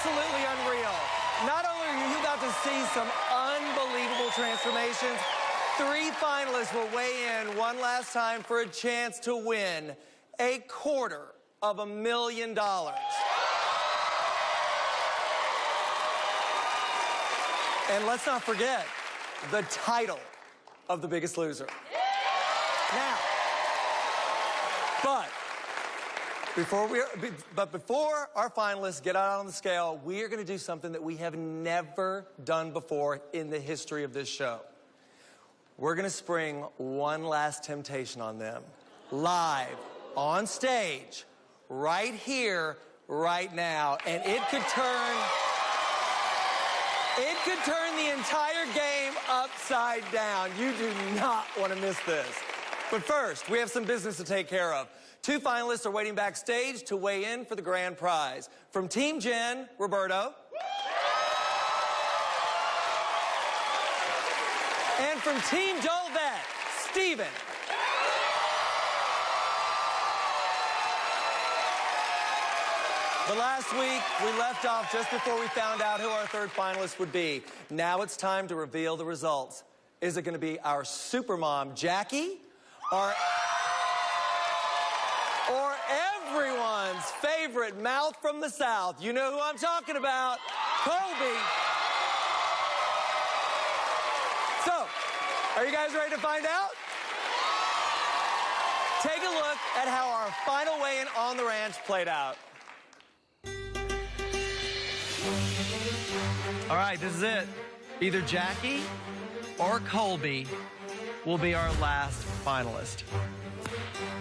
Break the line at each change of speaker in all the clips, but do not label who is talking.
absolutely unreal. Not only are you about to see some unbelievable transformations, 3 finalists will weigh in one last time for a chance to win $250,000. And let's not forget the title of The Biggest Loser. Now, before our finalists get out on the scale, we are going to do something that we have never done before in the history of this show. We're going to spring one last temptation on them, live, on stage, right here, right now, and it could turn the entire game upside down. You do not want to miss this. But first, we have some business to take care of. 2 finalists are waiting backstage to weigh in for the grand prize. From Team Jen, Roberto. And from Team Dolvet, Steven. The last week, we left off just before we found out who our 3rd finalist would be. Now it's time to reveal the results. Is it going to be our supermom, Jackie, or everyone's favorite mouth from the South? You know who I'm talking about, Colby. So, are you guys ready to find out? Take a look at how our final weigh-in on the ranch played out. All right, this is it. Either Jackie or Colby will be our last finalist.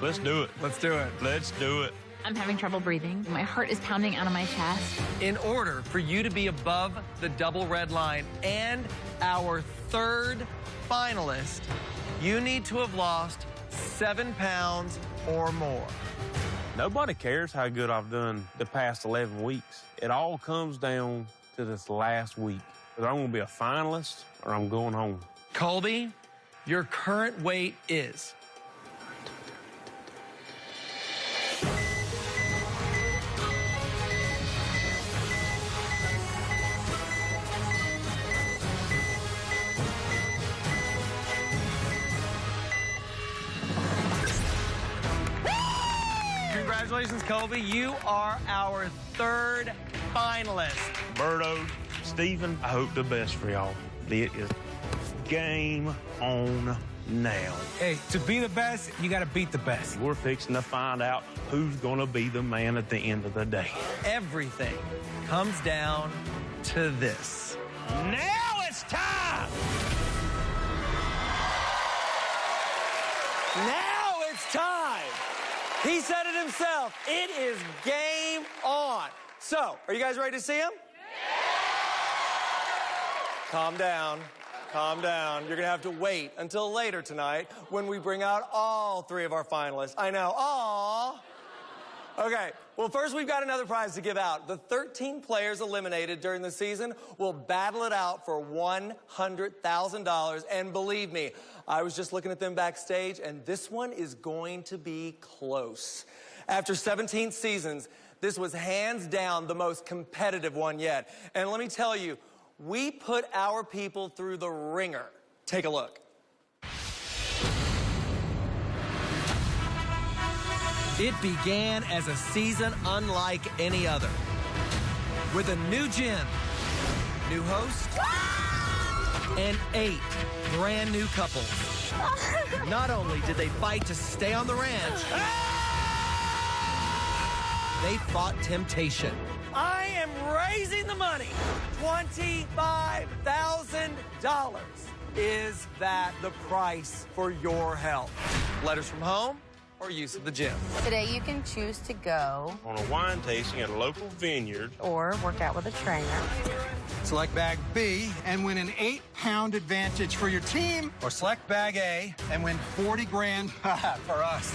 Let's do it.
Let's do it.
Let's do it.
I'm having trouble breathing. My heart is pounding out of my chest.
In order for you to be above the double red line and our 3rd finalist, you need to have lost 7 pounds or more.
Nobody cares how good I've done the past 11 weeks. It all comes down to this last week. Either I'm going to be a finalist or I'm going home.
Colby, your current weight is... Congratulations, Colby. You are our 3rd finalist.
Berto, Steven, I hope the best for y'all. It is game on now.
Hey, to be the best, you got to beat the best.
We're fixing to find out who's going to be the man at the end of the day.
Everything comes down to this.
Now it's time!
Now it's time! He said it himself. It is game on. So, are you guys ready to see him? Calm down. Calm down. You're going to have to wait until later tonight when we bring out all 3 of our finalists. I know. Aww. Okay. Well, first we've got another prize to give out. The 13 players eliminated during the season will battle it out for $100,000. And believe me, I was just looking at them backstage, and this one is going to be close. After 17 seasons, this was hands down the most competitive one yet. And let me tell you, we put our people through the ringer. Take a look. It began as a season unlike any other. With a new gym, new host, and 8 brand new couples. Not only did they fight to stay on the ranch, they fought temptation. I am raising the money. $25,000. Is that the price for your help? Letters from home or use of the gym?
Today you can choose to go
On a wine tasting at a local vineyard.
or work out with a trainer.
Select bag B and win an 8-pound advantage for your team, or select bag A and win 40 grand for us.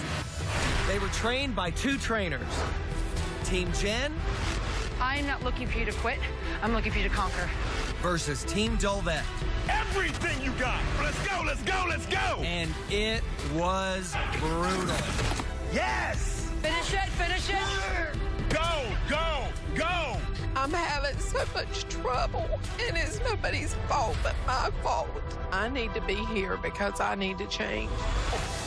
They were trained by 2 trainers. Team Jen
I'm not looking for you to quit. I'm looking for you to conquer.
versus Team Dolvet.
Everything you got. Let's go, let's go, let's go.
And it was brutal.
Yes.
Finish it, finish it.
Go, go, go.
I'm having so much trouble, and it's nobody's fault but my fault. I need to be here because I need to change.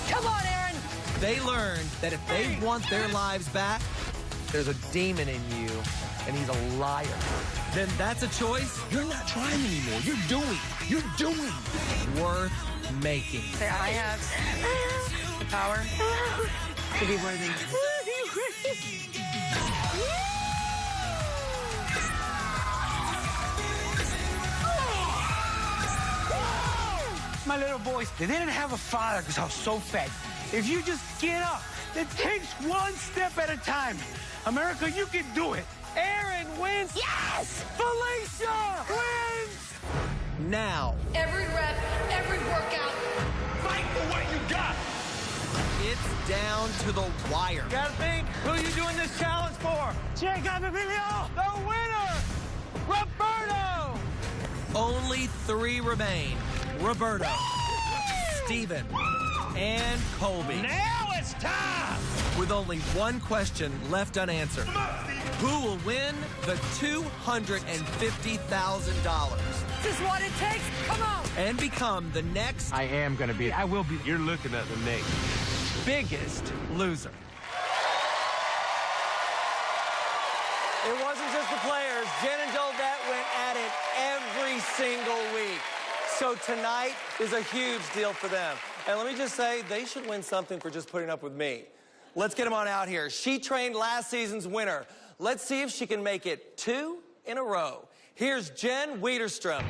Come on, Aaron.
They learned that if they want their lives back, there's a demon in you, and he's a liar. Then that's a choice you're not trying anymore. You're doing. Worth making.
I have the power to be worthy.
My little boys, they didn't have a father because I was so fat. If you just get up, it takes one step at a time. America, you can do it.
Aaron wins.
Yes! Felicia wins!
Now,
Every rep, every workout.
Fight for what you got.
it's down to the wire.
You gotta think, who are you doing this challenge for? Jacob Emilio, the winner, Roberto!
Only 3 remain. Roberto, Steven, and Colby.
Now it's time!
With only one question left unanswered. Who will win the $250,000
This is what it takes. Come on.
and become the next
I will be.
You're looking at the next.
biggest loser? It wasn't just the players. Jen and Jolette went at it every single week. So tonight is a huge deal for them. And let me just say, they should win something for just putting up with me. Let's get them on out here. She trained last season's winner. Let's see if she can make it 2 in a row. Here's Jen Wiederstrom.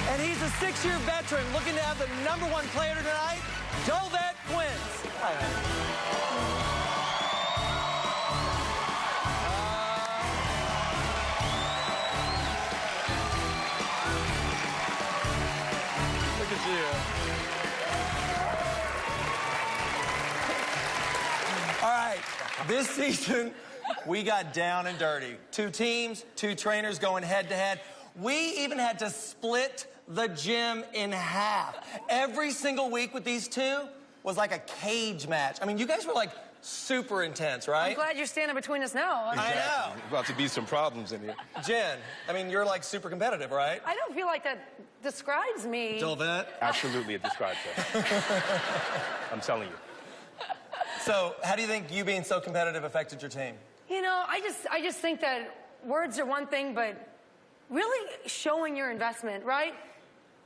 And he's a 6-year veteran looking to have the #1 player tonight, Jolette Quince. Look at you. All right, this season, we got down and dirty. 2 teams, 2 trainers going head-to-head. We even had to split the gym in half. Every single week with these 2 was like a cage match. I mean, you guys were like super intense, right?
I'm glad you're standing between us now.
I know.
About to be some problems in here.
Jen, I mean, you're like super competitive, right?
I don't feel like that describes me.
Jolette?
Absolutely, it describes her. I'm telling you.
So, how do you think you being so competitive affected your team?
You know, I just think that words are one thing, but really showing your investment, right?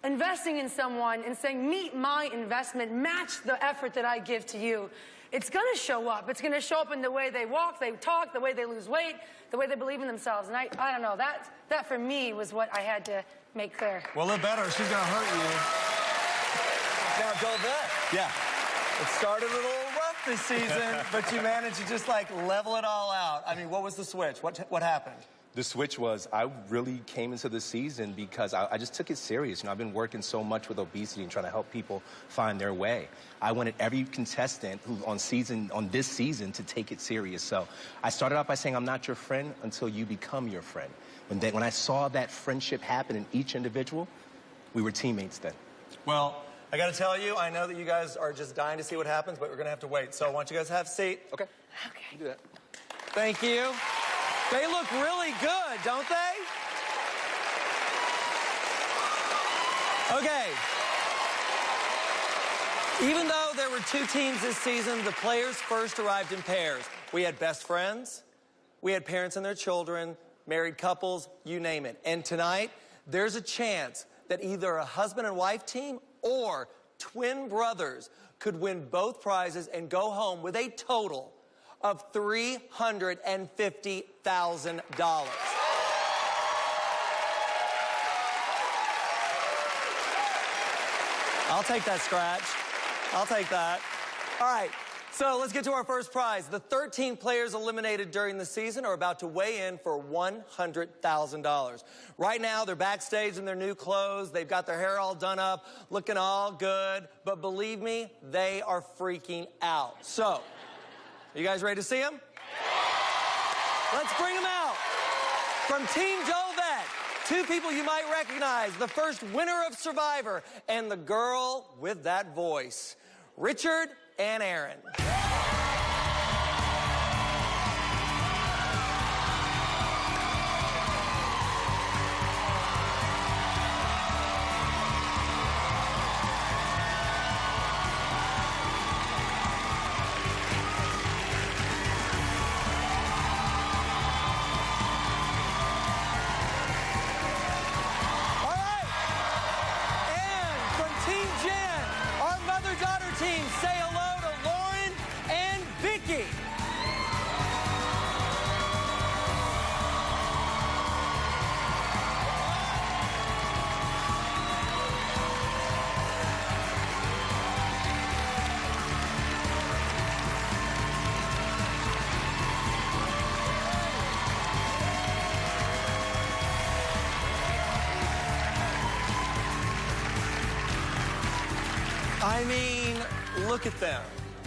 Investing in someone and saying, meet my investment, match the effort that I give to you. It's gonna show up. It's gonna show up in the way they walk, they talk, the way they lose weight, the way they believe in themselves. And I don't know, that for me was what I had to make clear.
Well, it better. She's gonna hurt you. Now, Jolette.
Yeah.
It started a little rough this season, but you managed to just like level it all out. I mean, what was the switch? What happened?
The switch was I really came into the season because I just took it serious. You know, I've been working so much with obesity and trying to help people find their way. I wanted every contestant who on this season to take it serious. So I started out by saying, I'm not your friend until you become your friend. When I saw that friendship happen in each individual, we were teammates then.
Well, I gotta tell you, I know that you guys are just dying to see what happens, but we're gonna have to wait. So I want you guys to have a seat.
Okay.
Okay.
You do that.
Thank you. They look really good, don't they? Okay. Even though there were 2 teams this season, the players first arrived in pairs. We had best friends, we had parents and their children, married couples, you name it. And tonight, there's a chance that either a husband and wife team or twin brothers could win both prizes and go home with a total of $350,000. I'll take that scratch. I'll take that. All right, so let's get to our first prize. The 13 players eliminated during the season are about to weigh in for $100,000. Right now, they're backstage in their new clothes. They've got their hair all done up, looking all good. But believe me, they are freaking out. So, are you guys ready to see them? Let's bring them out. From Team Jolette, two people you might recognize, the first winner of Survivor and the girl with that voice, Richard and Aaron. Team, say hello to Lauren and Vicky. I mean, look at them.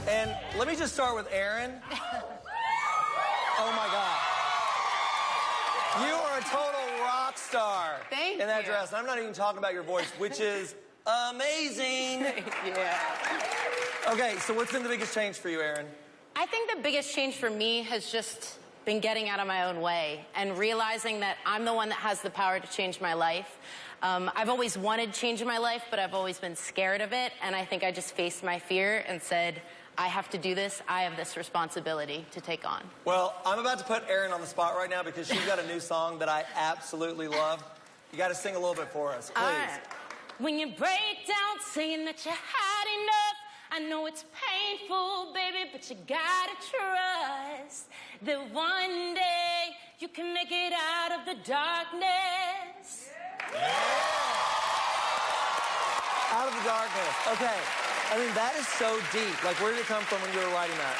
And let me just start with Aaron. Oh my God. You are a total rock star.
Thank
in that
you.
dress. And I'm not even talking about your voice, which is amazing.
Yeah.
Okay, so what's been the biggest change for you, Aaron?
I think the biggest change for me has just been getting out of my own way and realizing that I'm the one that has the power to change my life. I've always wanted change in my life, but I've always been scared of it. And I think I just faced my fear and said, I have to do this. I have this responsibility to take on.
Well, I'm about to put Erin on the spot right now because she's got a new song that I absolutely love. You got to sing a little bit for us, please.
All right. When you break down saying that you had enough, I know it's painful, baby, but you gotta trust that one day you can make it out of the darkness.
Yeah. Out of the darkness. Okay. I mean, that is so deep. Like, where did it come from when you were writing that?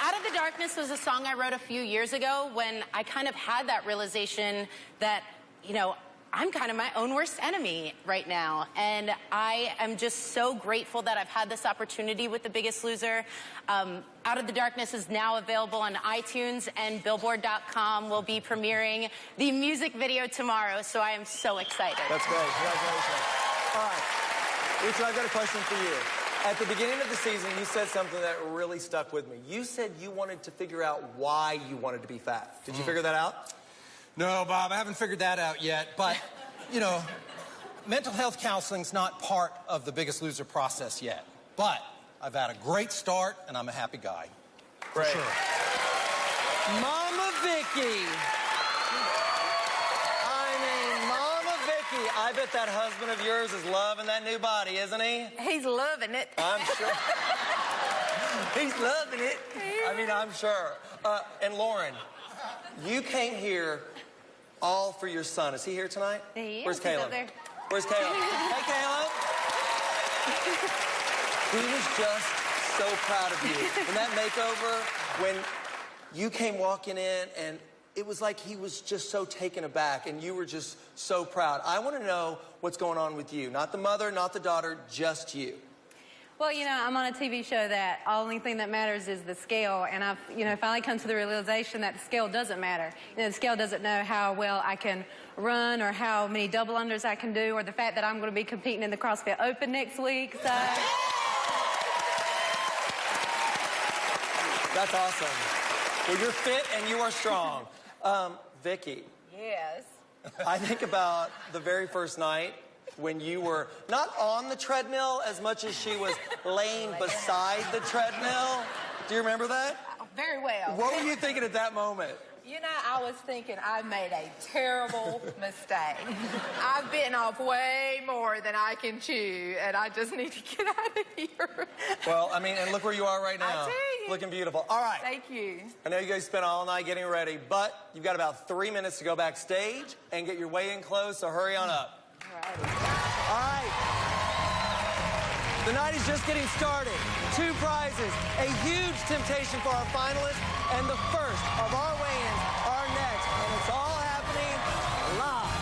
Out of the Darkness was a song I wrote a few years ago when I kind of had that realization that, you know, I'm kind of my own worst enemy right now. And I am just so grateful that I've had this opportunity with The Biggest Loser. Out of the Darkness is now available on iTunes, and Billboard.com will be premiering the music video tomorrow, so I am so excited.
That's great. Congratulations. All right. Richard, I've got a question for you. At the beginning of the season, you said something that really stuck with me. You said you wanted to figure out why you wanted to be fat. Did you figure that out?
No, Bob, I haven't figured that out yet. But, you know, mental health counseling's not part of the Biggest Loser process yet. But I've had a great start, and I'm a happy guy.
Great.
For sure.
Mama Vicky. I bet that husband of yours is loving that new body, isn't he?
He's loving it.
I'm sure. He's loving it. I mean, I'm sure. And Lauren, you came here all for your son. Is he here tonight?
He is.
Where's Caleb?
There.
Where's Caleb? Hey, Caleb. He was just so proud of you. In that makeover, when you came walking in and it was like he was just so taken aback, and you were just so proud. I want to know what's going on with you. Not the mother, not the daughter, just you.
Well, you know, I'm on a TV show that the only thing that matters is the scale, and I've, you know, finally come to the realization that the scale doesn't matter. You know, the scale doesn't know how well I can run or how many double unders I can do or the fact that I'm going to be competing in the CrossFit Open next week, so...
That's awesome. Well, you're fit and you are strong. Vicky.
Yes.
I think about the very first night when you were not on the treadmill as much as she was laying beside the treadmill. Do you remember that?
Very well.
What were you thinking at that moment?
You know, I was thinking I made a terrible mistake. I've bitten off way more than I can chew, and I just need to get out of here.
Well, I mean, and look where you are right now.
I tell you.
Looking beautiful. All right.
Thank you.
I know you guys spent all night getting ready, but you've got about 3 minutes to go backstage and get your weigh-in clothes, so hurry on up. All right. The night is just getting started. 2 prizes, a huge temptation for our finalists, and the first of our weigh-ins are next, and it's all happening live.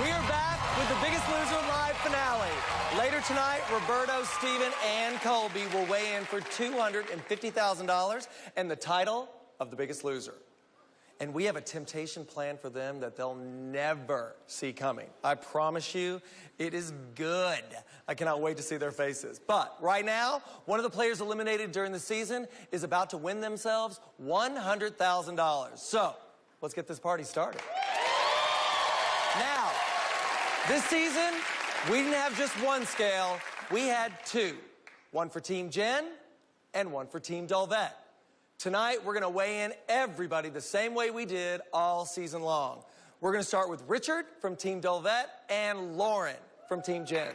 We are back with the Biggest Loser live finale. Later tonight, Roberto, Steven, and Colby will weigh in for $250,000 and the title of the Biggest Loser. And we have a temptation plan for them that they'll never see coming. I promise you, it is good. I cannot wait to see their faces. But right now, one of the players eliminated during the season is about to win themselves $100,000. So, let's get this party started. Now, this season, we didn't have just one scale, we had two. One for Team Jen and one for Team Dolvett. Tonight, we're gonna weigh in everybody the same way we did all season long. We're gonna start with Richard from Team Dolvett and Lauren from Team Jen.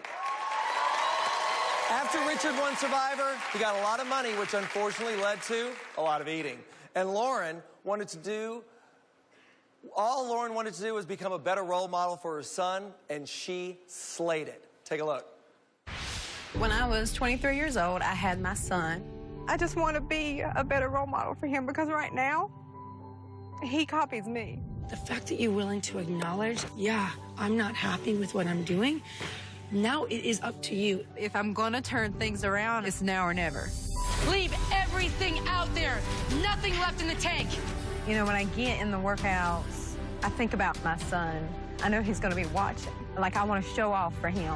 After Richard won Survivor, he got a lot of money, which unfortunately led to a lot of eating. And Lauren wanted to do, all Lauren wanted to do was become a better role model for her son, and she slayed it. Take a look.
When I was 23 years old, I had my son.
I just want to be a better role model for him because right now, he copies me.
The fact that you're willing to acknowledge, yeah, I'm not happy with what I'm doing, now it is up to you.
If I'm gonna turn things around, it's now or never.
Leave everything out there. Nothing left in the tank.
You know, when I get in the workouts, I think about my son. I know he's going to be watching. Like, I want to show off for him.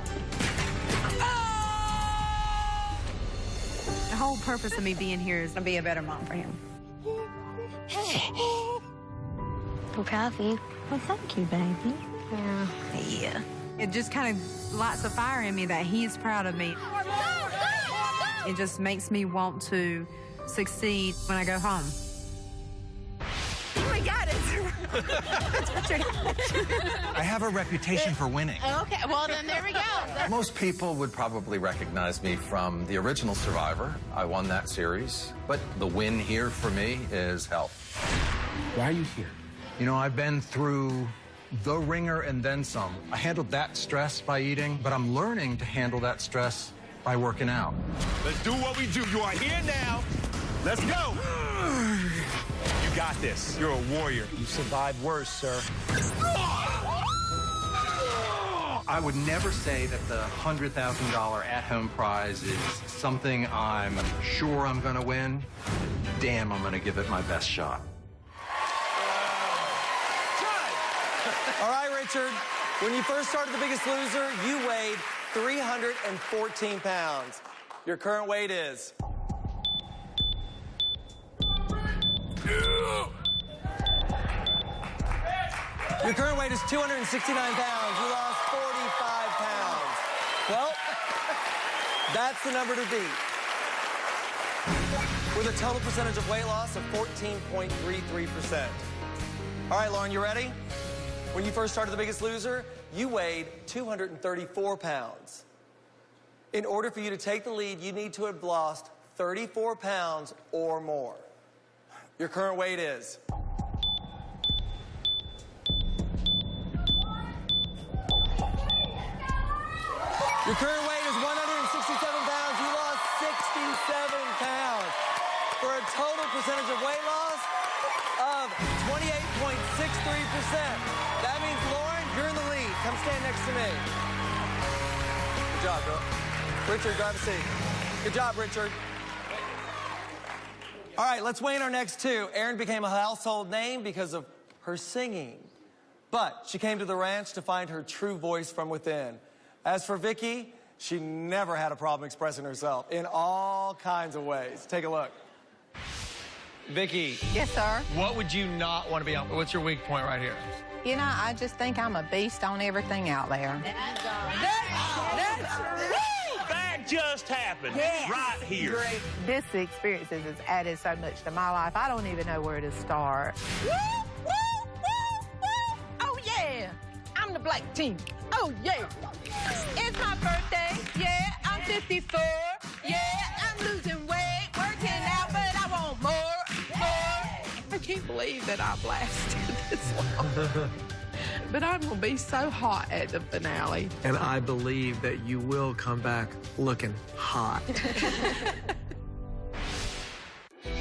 The whole purpose of me being here is to be a better mom for him.
I'm proud of you. Well, thank you, baby.
Yeah. It just kind of lights a fire in me that he's proud of me. It just makes me want to succeed when I go home.
Oh my God,
I have a reputation for winning.
Okay, well, then there we go.
Most people would probably recognize me from the original Survivor. I won that series. But the win here for me is health.
Why are you here?
You know, I've been through the ringer and then some. I handled that stress by eating, but I'm learning to handle that stress by working out.
Let's do what we do. You are here now. Let's go. You got this. You're a warrior.
You survived worse, sir. I would never say that the $100,000 at-home prize is something I'm sure I'm going to win. Damn, I'm going to give it my best shot.
All right, Richard, when you first started The Biggest Loser, you weighed 314 pounds. Your current weight is? Your current weight is 269 pounds. You lost 45 pounds. Well, that's the number to beat. With a total percentage of weight loss of 14.33%. All right, Lauren, you ready? When you first started The Biggest Loser, you weighed 234 pounds. In order for you to take the lead, you need to have lost 34 pounds or more. Your current weight is? Your current weight is 167 pounds. You lost 67 pounds for a total percentage of weight loss of 28.63%. That means, Lauren, you're in the lead. Come stand next to me. Good job, girl. Richard, grab a seat. Good job, Richard. All right, let's weigh in our next two. Erin became a household name because of her singing. But she came to the ranch to find her true voice from within. As for Vicky, she never had a problem expressing herself in all kinds of ways. Take a look. Vicky.
Yes, sir.
What would you not want to be on? What's your weak point right here?
You know, I just think I'm a beast on everything out there.
That just happened right here.
This experience has added so much to my life. I don't even know where to start. Woo, woo, woo, woo. Oh, yeah. I'm the black team. Oh, yeah. It's my birthday. Yeah, I'm 54. Yeah, I'm losing weight, working out, but I want more.
I can't believe that I blasted this long. But I'm going to be so hot at the finale.
And I believe that you will come back looking hot.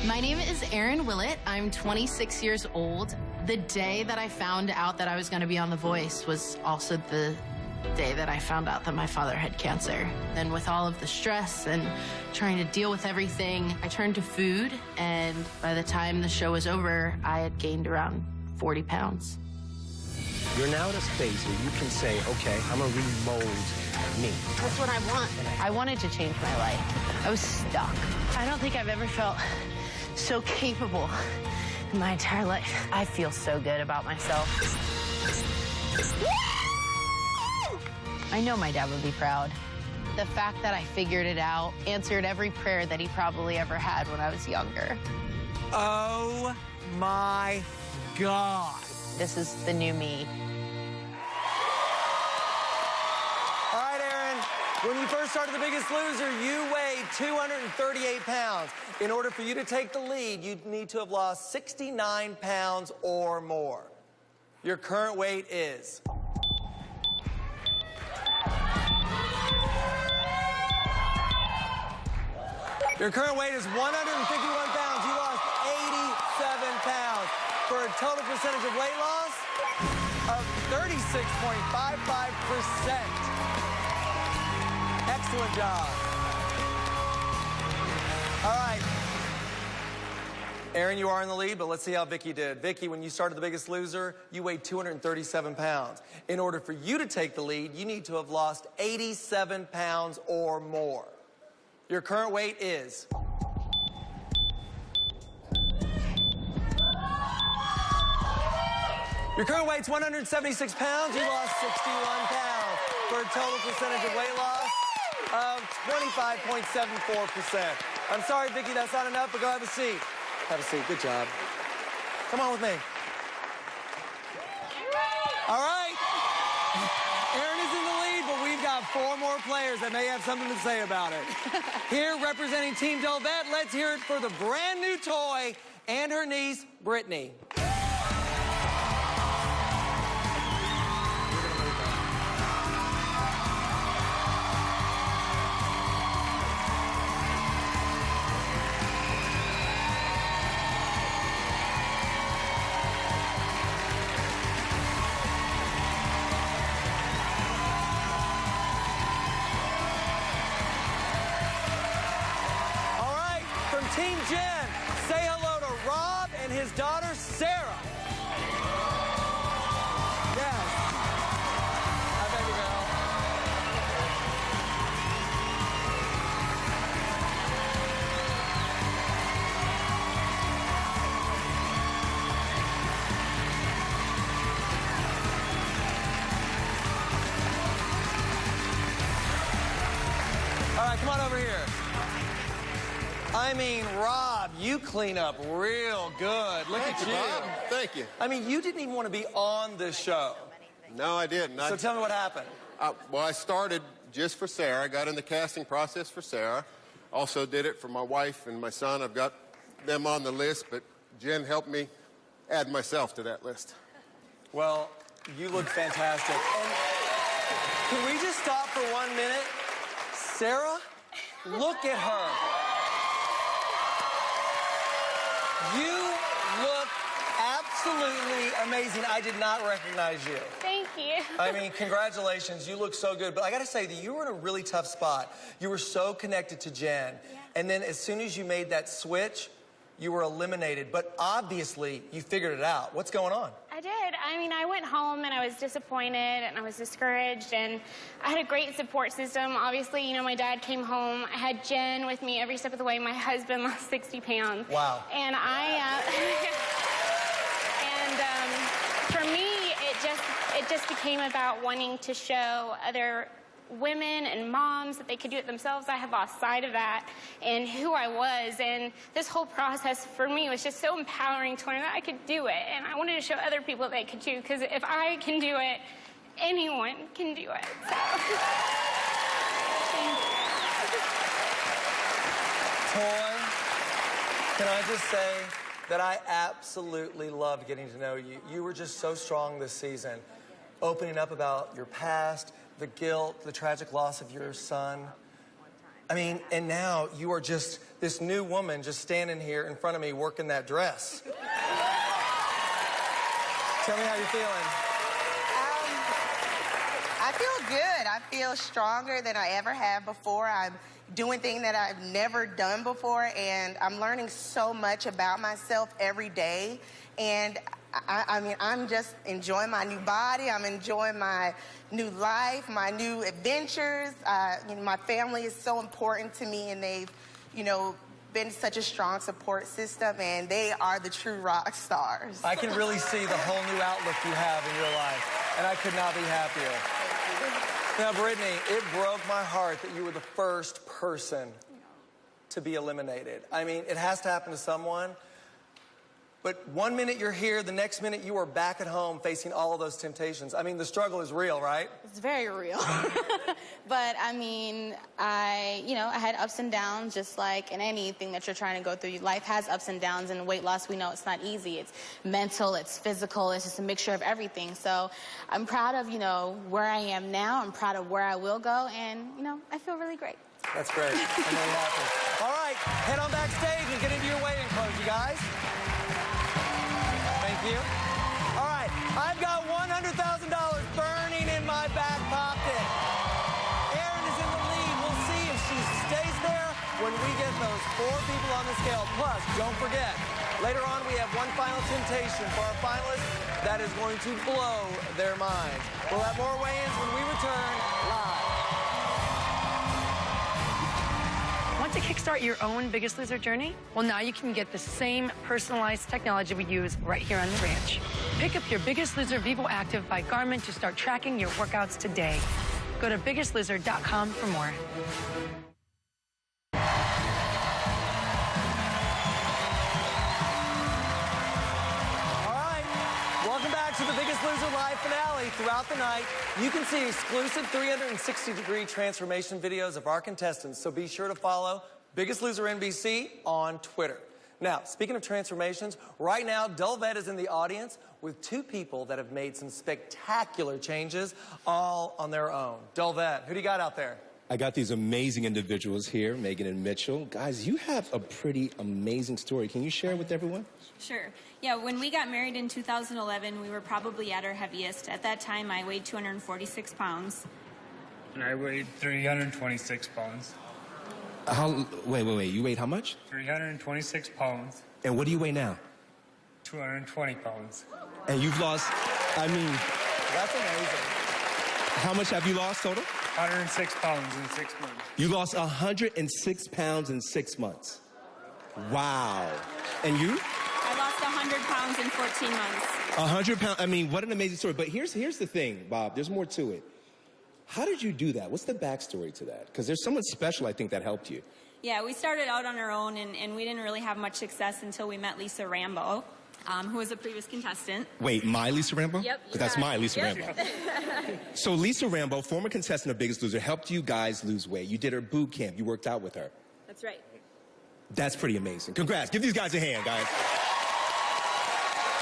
My name is Erin Willett. I'm 26 years old. The day that I found out that I was going to be on The Voice was also the day that I found out that my father had cancer. And with all of the stress and trying to deal with everything, I turned to food, and by the time the show was over, I had gained around 40 pounds.
You're now at a space where you can say, okay, I'm gonna remold me.
That's what I want. I wanted to change my life. I was stuck. I don't think I've ever felt so capable in my entire life. I feel so good about myself. I know my dad would be proud. The fact that I figured it out answered every prayer that he probably ever had when I was younger.
Oh my God.
This is the new me.
All right, Aaron, when you first started The Biggest Loser, you weighed 238 pounds. In order for you to take the lead, you'd need to have lost 69 pounds or more. Your current weight is... Your current weight is 151 pounds. You lost 87 pounds for a total percentage of weight loss of 36.55%. Excellent job. All right. Aaron, you are in the lead, but let's see how Vicky did. Vicky, when you started The Biggest Loser, you weighed 237 pounds. In order for you to take the lead, you need to have lost 87 pounds or more. Your current weight is... Your current weight's 176 pounds. You lost 61 pounds for a total percentage of weight loss of 25.74%. I'm sorry, Vicky, that's not enough, but go have a seat. Have a seat. Good job. Come on with me. All right. Aaron is in the lead, but we've got 4 more players that may have something to say about it. Here, representing Team Delvette, let's hear it for the brand new toy and her niece, Brittany. Team Jen, say hello to Rob and his daughter, Sarah. Yes. Hi, baby girl. All right, come on over here. I mean, Rob, you clean up real good. Look at you.
Bob. Thank you.
I mean, you didn't even want to be on this show.
No, I didn't.
So tell me what happened.
Well, I started just for Sarah. I got in the casting process for Sarah. Also did it for my wife and my son. I've got them on the list, but Jen helped me add myself to that list.
Well, you look fantastic. And can we just stop for 1 minute? Sarah, look at her. You look absolutely amazing. I did not recognize you.
Thank you.
I mean, congratulations. You look so good. But I got to say that you were in a really tough spot. You were so connected to Jen. Yeah. And then as soon as you made that switch, you were eliminated. But obviously, you figured it out. What's going on?
I did. I mean, I went home and I was disappointed and I was discouraged, and I had a great support system. Obviously, you know, my dad came home. I had Jen with me every step of the way. My husband lost 60 pounds.
Wow.
And for me, it just became about wanting to show other women and moms that they could do it themselves. I had lost sight of that and who I was, and this whole process for me was just so empowering to learn that I could do it, and I wanted to show other people that they could too, because if I can do it, anyone can do it. So.
Toy, can I just say that I absolutely loved getting to know you. You were just so strong this season, opening up about your past, the guilt, the tragic loss of your son. I mean, and now you are just this new woman just standing here in front of me working that dress. Tell me how you're feeling.
I feel
feel stronger than I ever have before. I'm doing things that I've never done before, and I'm learning so much about myself every day. And I mean, I'm just enjoying my new body. I'm enjoying my new life, my new adventures. You know, my family is so important to me, and they've, you know, been such a strong support system, and they are the true rock stars.
I can really see the whole new outlook you have in your life, and I could not be happier. Now, Brittany, it broke my heart that you were the first person to be eliminated. I mean, it has to happen to someone. But one minute you're here, the next minute you are back at home facing all of those temptations. I mean, the struggle is real, right?
It's very real. But I mean, I had ups and downs, just like in anything that you're trying to go through. Life has ups and downs, and weight loss, we know it's not easy. It's mental, it's physical, it's just a mixture of everything. So I'm proud of, where I am now. I'm proud of where I will go, and, I feel really great.
That's great. I'm really happy. All right, head on backstage and get into your weighing clothes, you guys. Thank you. All right, I've got $100,000 burning in my back pocket. Erin is in the lead. We'll see if she stays there when we get those 4 people on the scale. Plus, don't forget, later on we have one final temptation for our finalists that is going to blow their minds. We'll have more weigh-ins when we return live.
Want to kickstart your own Biggest Loser journey? Well, now you can get the same personalized technology we use right here on the ranch. Pick up your Biggest Loser Vivo Active by Garmin to start tracking your workouts today. Go to biggestloser.com for more.
Welcome back to the Biggest Loser live finale. Throughout the night, you can see exclusive 360-degree transformation videos of our contestants, so be sure to follow Biggest Loser NBC on Twitter. Now, speaking of transformations, right now, Delvette is in the audience with 2 people that have made some spectacular changes all on their own. Delvette, who do you got out there?
I got these amazing individuals here, Megan and Mitchell. Guys, you have a pretty amazing story. Can you share it with everyone?
Sure. Yeah, when we got married in 2011, we were probably at our heaviest. At that time, I weighed 246 pounds.
And I weighed 326 pounds.
Wait. You weighed how much?
326 pounds.
And what do you weigh now?
220 pounds.
And you've lost,
That's amazing.
How much have you lost total?
106 pounds in 6 months.
You lost 106 pounds in 6 months. Wow. And you?
I lost 100 pounds in 14 months.
100 pounds. I mean, what an amazing story. But here's the thing, Bob. There's more to it. How did you do that? What's the backstory to that? Because there's someone special, I think, that helped you.
Yeah, we started out on our own, and we didn't really have much success until we met Lisa Rambo, who was a previous contestant.
Wait, my Lisa Rambo?
Yep.
Because that's my Lisa Rambo. So Lisa Rambo, former contestant of Biggest Loser, helped you guys lose weight. You did her boot camp. You worked out with her.
That's right.
That's pretty amazing. Congrats. Give these guys a hand, guys.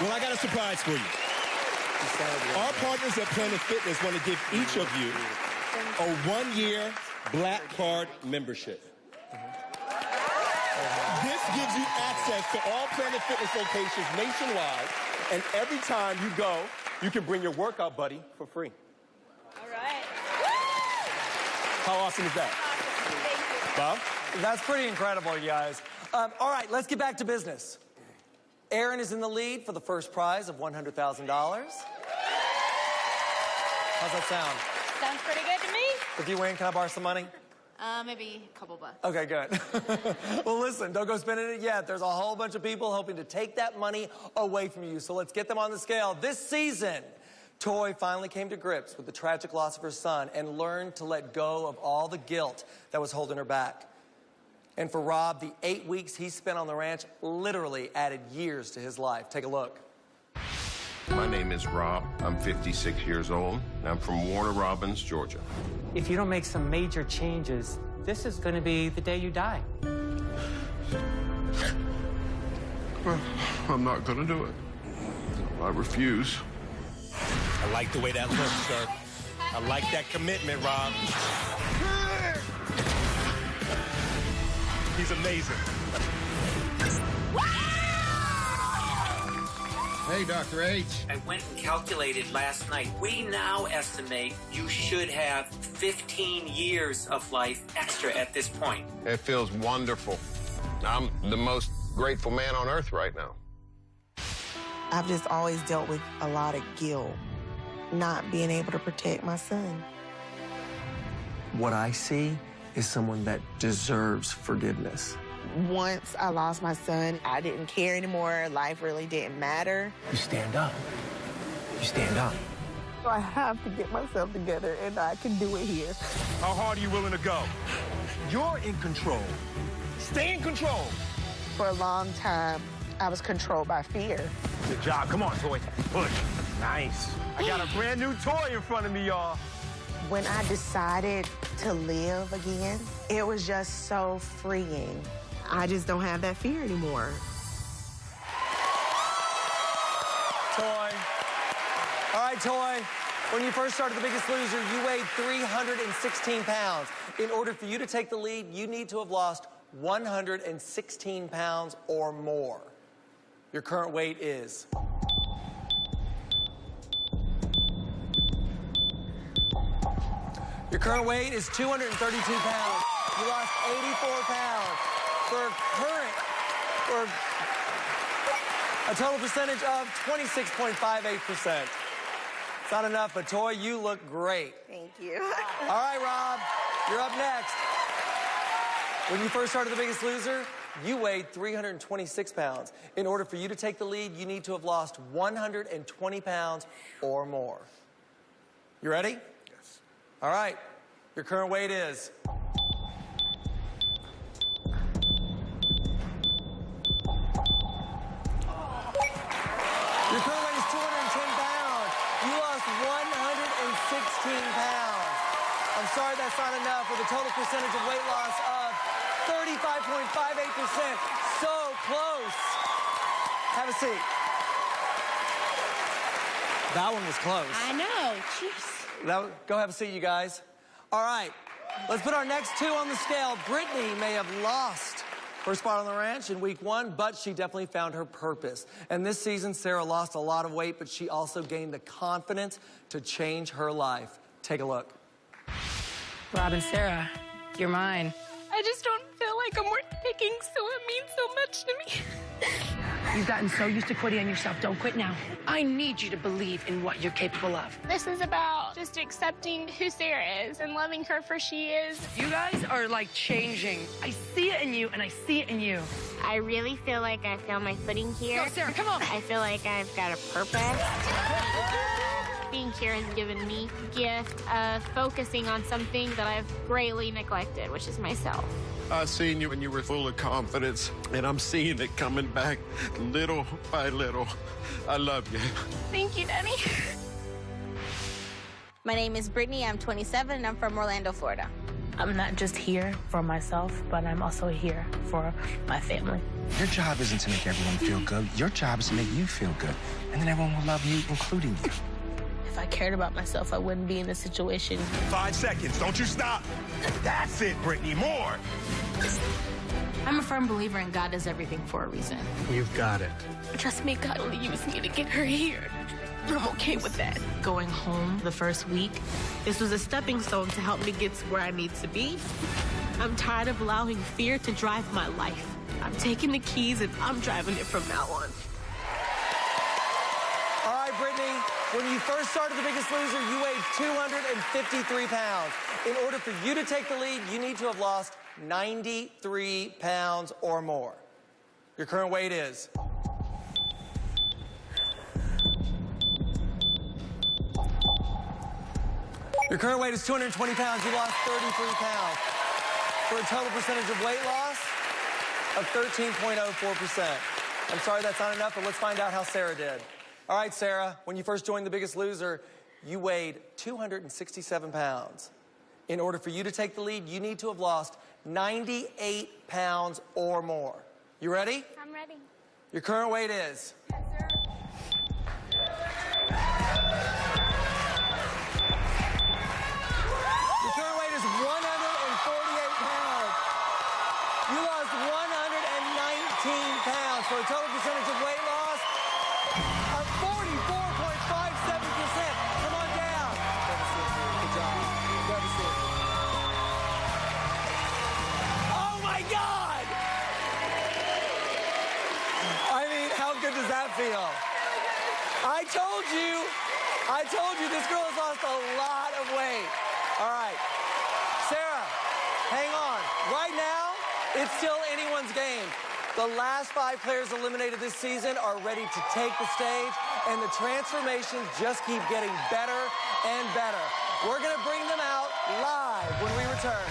Well, I got a surprise for you. Our partners at Planet Fitness want to give each of you a 1-year Black Card membership. This gives you access to all Planet Fitness locations nationwide, and every time you go, you can bring your workout buddy for free.
All right.
How awesome is that?
Thank you.
Bob?
That's pretty incredible, you guys. All right, let's get back to business. Erin is in the lead for the first prize of $100,000. How's that sound?
Sounds pretty good to me.
If you win, can I borrow some money?
Maybe a couple bucks.
Okay, good. Well, listen, don't go spending it yet. There's a whole bunch of people hoping to take that money away from you. So let's get them on the scale. This season, Toy finally came to grips with the tragic loss of her son and learned to let go of all the guilt that was holding her back. And for Rob, the 8 weeks he spent on the ranch literally added years to his life. Take a look.
My name is Rob. I'm 56 years old, and I'm from Warner Robins, Georgia.
If you don't make some major changes, this is going to be the day you die.
Well, I'm not going to do it. I refuse.
I like the way that looks, sir. I like that commitment, Rob. He's amazing.
Hey, Dr. H.
I went and calculated last night. We now estimate you should have 15 years of life extra at this point.
It feels wonderful. I'm the most grateful man on earth right now.
I've just always dealt with a lot of guilt, not being able to protect my son.
What I see is someone that deserves forgiveness.
Once I lost my son, I didn't care anymore. Life really didn't matter.
You stand up. You stand up.
So I have to get myself together, and I can do it here.
How hard are you willing to go? You're in control. Stay in control.
For a long time, I was controlled by fear.
Good job. Come on, toy. Push. Nice. I got a brand new toy in front of me, y'all.
When I decided to live again, it was just so freeing. I just don't have that fear anymore.
Toy. All right, Toy. When you first started The Biggest Loser, you weighed 316 pounds. In order for you to take the lead, you need to have lost 116 pounds or more. Your current weight is... Your current weight is 232 pounds. You lost 84 pounds for a total percentage of 26.58%. It's not enough, but Toy, you look great.
Thank you.
All right, Rob, you're up next. When you first started The Biggest Loser, you weighed 326 pounds. In order for you to take the lead, you need to have lost 120 pounds or more. You ready? Yes. All right. Your current weight is... Your current weight is 210 pounds. You lost 116 pounds. I'm sorry that's not enough with a total percentage of weight loss of 35.58%. So close. Have a seat. That one was close.
I know. Jeez.
Go have a seat, you guys. All right. Let's put our next two on the scale. Brittany may have lost her spot on the ranch in week 1, but she definitely found her purpose. And this season, Sarah lost a lot of weight, but she also gained the confidence to change her life. Take a look.
Rob and Sarah, you're mine.
I just don't feel like I'm worth picking, so it means so much to me.
You've gotten so used to quitting on yourself. Don't quit now. I need you to believe in what you're capable of.
This is about just accepting who Sarah is and loving her for she is.
You guys are like changing. I see it in you, and I see it in you.
I really feel like I found my footing here.
Go, Sarah, come on.
I feel like I've got a purpose. Being here has given me the gift of focusing on something that I've greatly neglected, which is myself.
I seen you when you were full of confidence, and I'm seeing it coming back little by little. I love you.
Thank you, Daddy.
My name is Brittany. I'm 27, and I'm from Orlando, Florida.
I'm not just here for myself, but I'm also here for my family.
Your job isn't to make everyone feel good. Your job is to make you feel good. And then everyone will love you, including you.
If I cared about myself, I wouldn't be in this situation.
5 seconds. Don't you stop. That's it, Brittany. More.
I'm a firm believer in God does everything for a reason.
You've got it.
Trust me, God will use me to get her here. I'm okay with that. Going home the first week, this was a stepping stone to help me get to where I need to be. I'm tired of allowing fear to drive my life. I'm taking the keys and I'm driving it from now on.
All right, Brittany, when you first started The Biggest Loser, you weighed 253 pounds. In order for you to take the lead, you need to have lost 93 pounds or more. Your current weight is... Your current weight is 220 pounds. You lost 33 pounds for a total percentage of weight loss of 13.04%. I'm sorry that's not enough, but let's find out how Sarah did. All right, Sarah, when you first joined The Biggest Loser, you weighed 267 pounds. In order for you to take the lead, you need to have lost 98 pounds or more. You ready?
I'm ready.
Your current weight is?
Yes, sir.
Your current weight is 148 pounds. You lost 119 pounds for a total percentage of weight loss of good does that feel? I told you this girl has lost a lot of weight. All right, Sarah, hang on. Right now, it's still anyone's game. The last 5 players eliminated this season are ready to take the stage, and the transformations just keep getting better and better. We're gonna bring them out live when we return.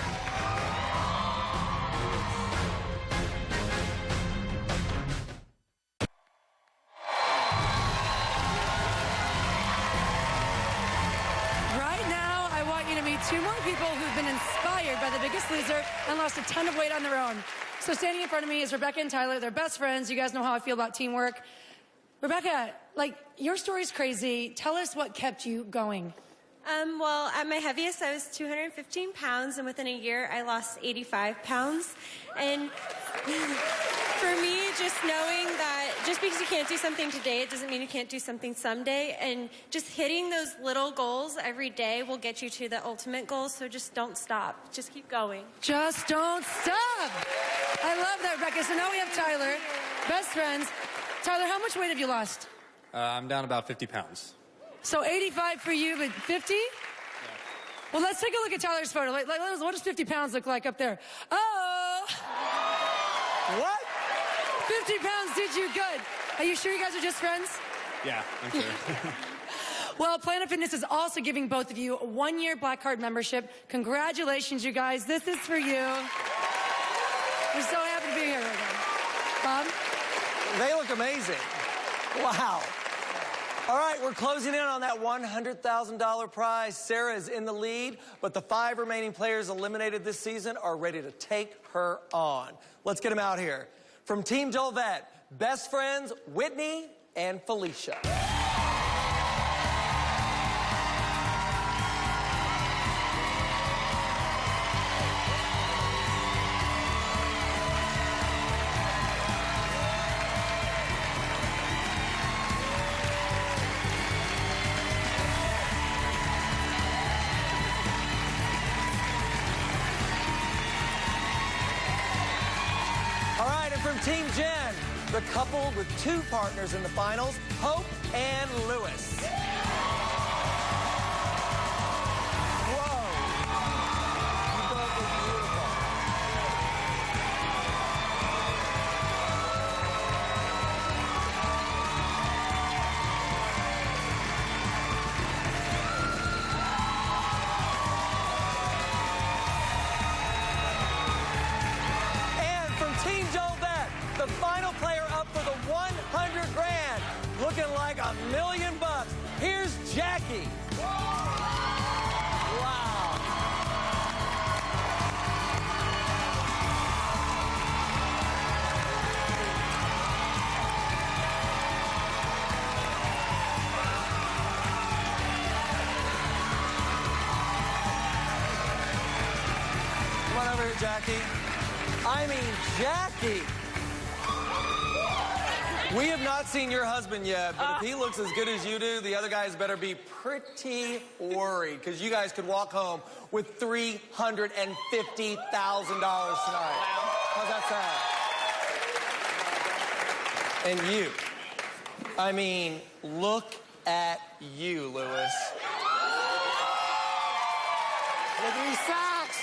Right now, I want you to meet 2 more people who've been inspired by The Biggest Loser and lost a ton of weight on their own. So standing in front of me is Rebecca and Tyler. They're best friends. You guys know how I feel about teamwork. Rebecca, like, your story's crazy. Tell us what kept you going.
Well, at my heaviest, I was 215 pounds, and within a year, I lost 85 pounds. And for me, just knowing that just because you can't do something today, it doesn't mean you can't do something someday. And just hitting those little goals every day will get you to the ultimate goal, so just don't stop. Just keep going.
Just don't stop. I love that, Rebecca. So now we have Tyler, best friends. Tyler, how much weight have you lost?
I'm down about 50 pounds.
So 85 for you, but 50? Yeah. Well, let's take a look at Tyler's photo. What does 50 pounds look like up there? Oh!
What?
50 pounds did you good. Are you sure you guys are just friends?
Yeah, I'm sure.
Well, Planet Fitness is also giving both of you a 1-year Black Card membership. Congratulations, you guys. This is for you. We're so happy to be here right now. Bob?
They look amazing. Wow. All right, we're closing in on that $100,000 prize. Sarah is in the lead, but the 5 remaining players eliminated this season are ready to take her on. Let's get them out here. From Team Dolvet, best friends Whitney and Felicia. From Team Jen, the couple with 2 partners in the finals, Hope and Lewis. Whoa. You both look beautiful. And from Team Dolvet, the final player up for the 100 grand, looking like $1 million. Here's Jackie. Wow. Come on over here, Jackie. I mean, Jackie. We have not seen your husband yet, but if he looks as good as you do, the other guys better be pretty worried, because you guys could walk home with $350,000 tonight. How's that sound? And you. I mean, look at you, Lewis.
Look at these socks.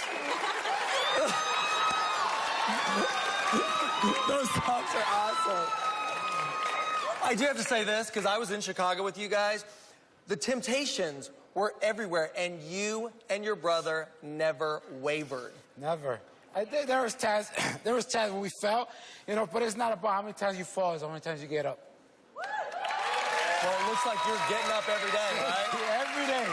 Those socks are awesome. I do have to say this, because I was in Chicago with you guys. The temptations were everywhere, and you and your brother never wavered.
Never. There was times when we fell, but it's not about how many times you fall, it's how many times you get up.
Well, it looks like you're getting up every day, right?
Yeah, every day.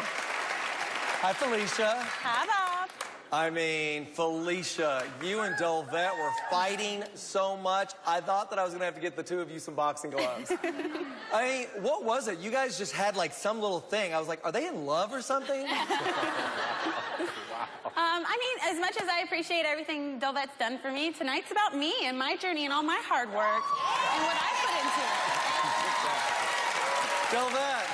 Hi, Felicia.
Hi, Bob.
I mean, Felicia, you and Dolvet were fighting so much. I thought that I was going to have to get the 2 of you some boxing gloves. I mean, what was it? You guys just had like some little thing. I was like, are they in love or something?
I mean, as much as I appreciate everything Dolvet's done for me, tonight's about me and my journey and all my hard work and what I put into it.
Dolvet.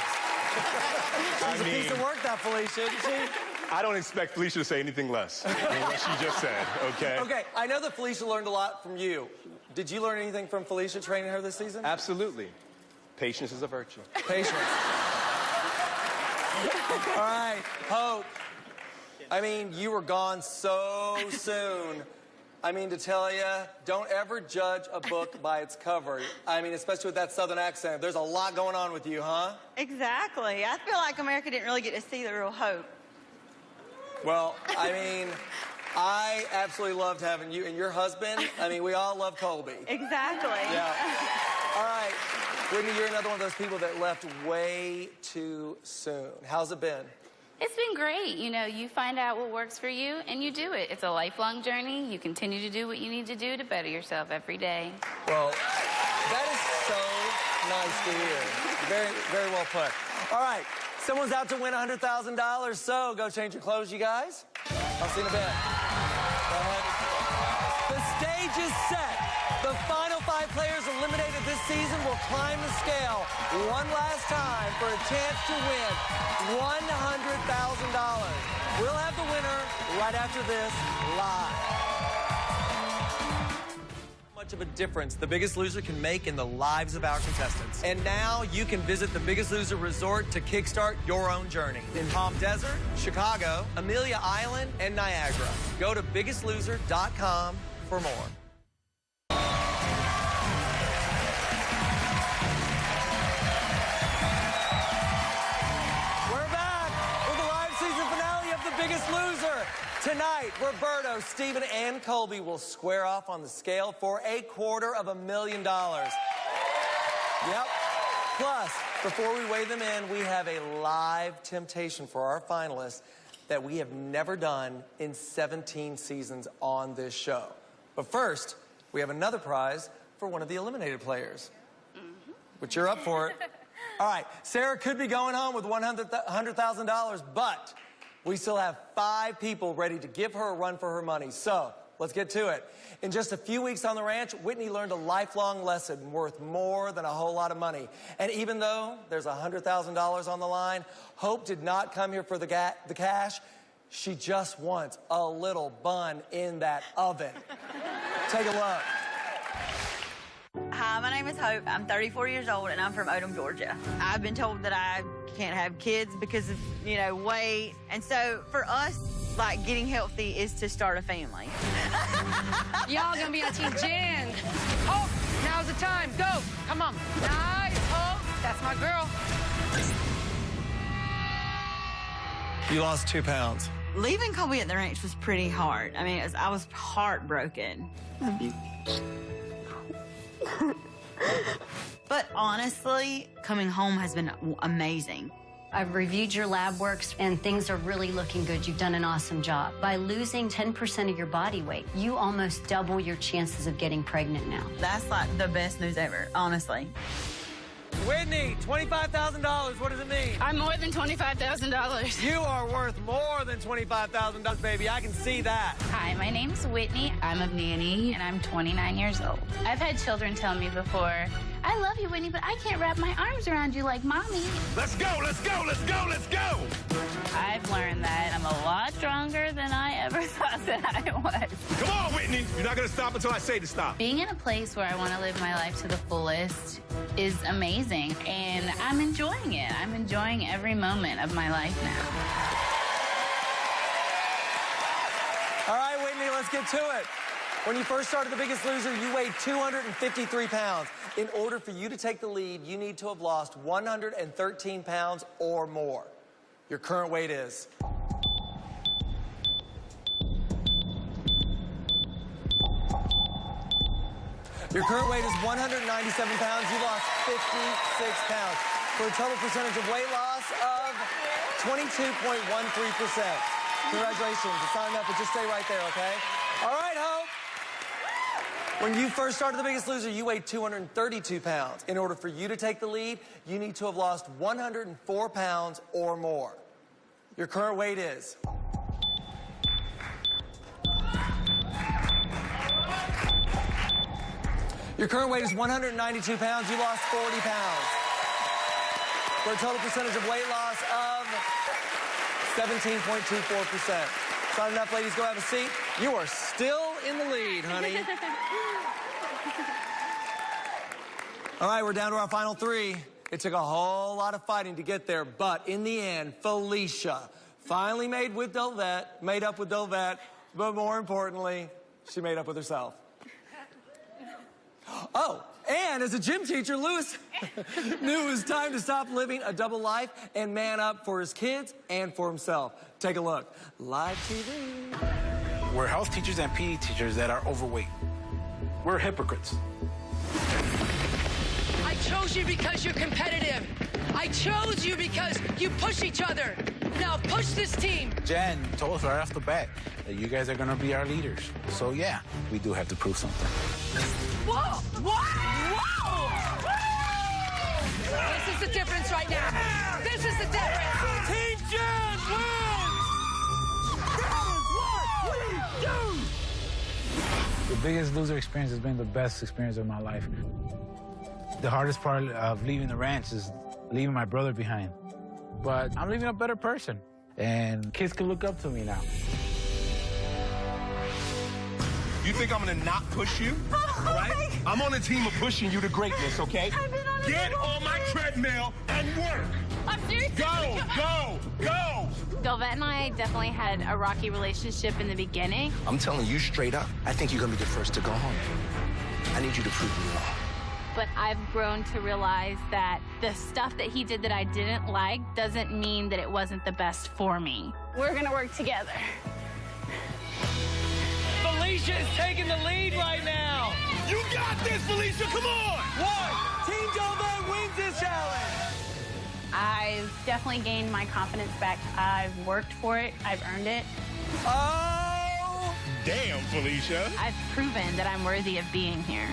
She's a piece of work, that Felicia, isn't she?
I don't expect Felicia to say anything less than what she just said, okay?
Okay, I know that Felicia learned a lot from you. Did you learn anything from Felicia training her this season?
Absolutely. Patience is a virtue.
Patience. All right, Hope. I mean, you were gone so soon. I mean, to tell you, don't ever judge a book by its cover. I mean, especially with that Southern accent. There's a lot going on with you, huh?
Exactly. I feel like America didn't really get to see the real Hope.
Well, I mean, I absolutely loved having you and your husband. I mean, we all love Colby.
Exactly.
Yeah. All right. Whitney, you're another one of those people that left way too soon. How's it been?
It's been great. You know, you find out what works for you and you do it. It's a lifelong journey. You continue to do what you need to do to better yourself every day.
Well, that is so nice to hear. Very, very well put. All right, someone's out to win $100,000, so go change your clothes, you guys. I'll see you in a bit. Go ahead. The stage is set. The final 5 players eliminated this season will climb the scale one last time for a chance to win $100,000. We'll have the winner right after this live. Much of a difference the Biggest Loser can make in the lives of our contestants. And now you can visit the Biggest Loser Resort to kickstart your own journey in Palm Desert, Chicago, Amelia Island, and Niagara. Go to biggestloser.com for more. Biggest Loser. Tonight, Roberto, Stephen, and Colby will square off on the scale for $250,000. Yep. Plus, before we weigh them in, we have a live temptation for our finalists that we have never done in 17 seasons on this show. But first, we have another prize for one of the eliminated players. But you're up for it. All right, Sarah could be going home with $100,000, but we still have 5 people ready to give her a run for her money. So let's get to it. In just a few weeks on the ranch, Whitney learned a lifelong lesson worth more than a whole lot of money. And even though there's $100,000 on the line, Hope did not come here for the cash. She just wants a little bun in that oven. Take a look.
Hi, my name is Hope. I'm 34 years old, and I'm from Odom, Georgia. I've been told that I can't have kids because of, weight. And so for us, like, getting healthy is to start a family.
Y'all gonna be on Team Jen. Hope, now's the time. Go. Come on. Nice, Hope. That's my girl.
You lost 2 pounds.
Leaving Colby at the ranch was pretty hard. I mean, I was heartbroken. Love you. But honestly, coming home has been amazing.
I've reviewed your lab works, and things are really looking good. You've done an awesome job. By losing 10% of your body weight, you almost double your chances of getting pregnant now.
That's like the best news ever, honestly.
Whitney, $25,000. What does it mean?
I'm more than $25,000.
You are worth more than $25,000, baby. I can see that.
Hi, my name's Whitney. I'm a nanny, and I'm 29 years old. I've had children tell me before, I love you, Whitney, but I can't wrap my arms around you like Mommy.
Let's go, let's go, let's go, let's go!
I've learned that I'm a lot stronger than I ever thought that I was.
Come on, Whitney. You're not going to stop until I say to stop.
Being in a place where I want to live my life to the fullest is amazing, and I'm enjoying it. I'm enjoying every moment of my life now.
All right, Whitney, let's get to it. When you first started The Biggest Loser, you weighed 253 pounds. In order for you to take the lead, you need to have lost 113 pounds or more. Your current weight is... Your current weight is 197 pounds. You lost 56 pounds for a total percentage of weight loss of 22.13%. Congratulations. It's not enough, but just stay right there, okay? All right, Hope. When you first started The Biggest Loser, you weighed 232 pounds. In order for you to take the lead, you need to have lost 104 pounds or more. Your current weight is... Your current weight is 192 pounds. You lost 40 pounds. For a total percentage of weight loss of 17.24%. It's not enough, ladies. Go have a seat. You are still in the lead, honey. All right, we're down to our final three. It took a whole lot of fighting to get there, but in the end, Felicia finally made up with Dolvette, but more importantly, she made up with herself. Oh, and as a gym teacher, Lewis knew it was time to stop living a double life and man up for his kids and for himself. Take a look. Live TV.
We're health teachers and PE teachers that are overweight. We're hypocrites.
I chose you because you're competitive. I chose you because you push each other. Now push this team.
Jen told us right off the bat that you guys are going to be our leaders. So, yeah, we do have to prove something.
Whoa! Whoa! This is the difference right now. This is the difference.
Team Jen wins! That is what we do!
The Biggest Loser experience has been the best experience of my life. The hardest part of leaving the ranch is leaving my brother behind. But I'm leaving a better person, and kids can look up to me now.
You think I'm gonna not push you? All right? I'm on a team of pushing you to greatness, okay? Get on my treadmill and work.
I'm serious.
Go, go, go!
Dolvette and I definitely had a rocky relationship in the beginning.
I'm telling you straight up, I think you're gonna be the first to go home. I need you to prove me wrong.
But I've grown to realize that the stuff that he did that I didn't like doesn't mean that it wasn't the best for me. We're gonna work together.
Felicia is taking the lead right now.
You got this, Felicia, come on!
Team Dolvette wins this challenge.
I've definitely gained my confidence back. I've worked for it. I've earned it.
Oh!
Damn, Felicia.
I've proven that I'm worthy of being here.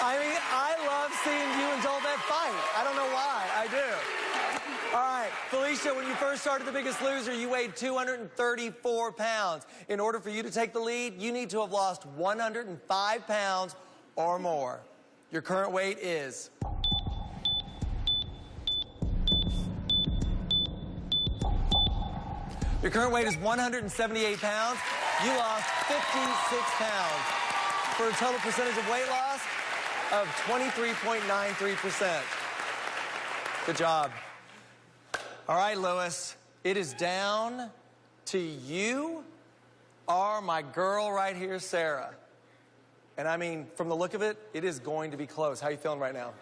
I mean, I love seeing you and Dolvette fight. I don't know why. I do. All right, Felicia, when you first started The Biggest Loser, you weighed 234 pounds. In order for you to take the lead, you need to have lost 105 pounds or more. Your current weight is... Your current weight is 178 pounds. You lost 56 pounds for a total percentage of weight loss of 23.93%. Good job. All right, Lewis, it is down to you or my girl right here, Sarah. And I mean, from the look of it, it is going to be close. How are you feeling right now?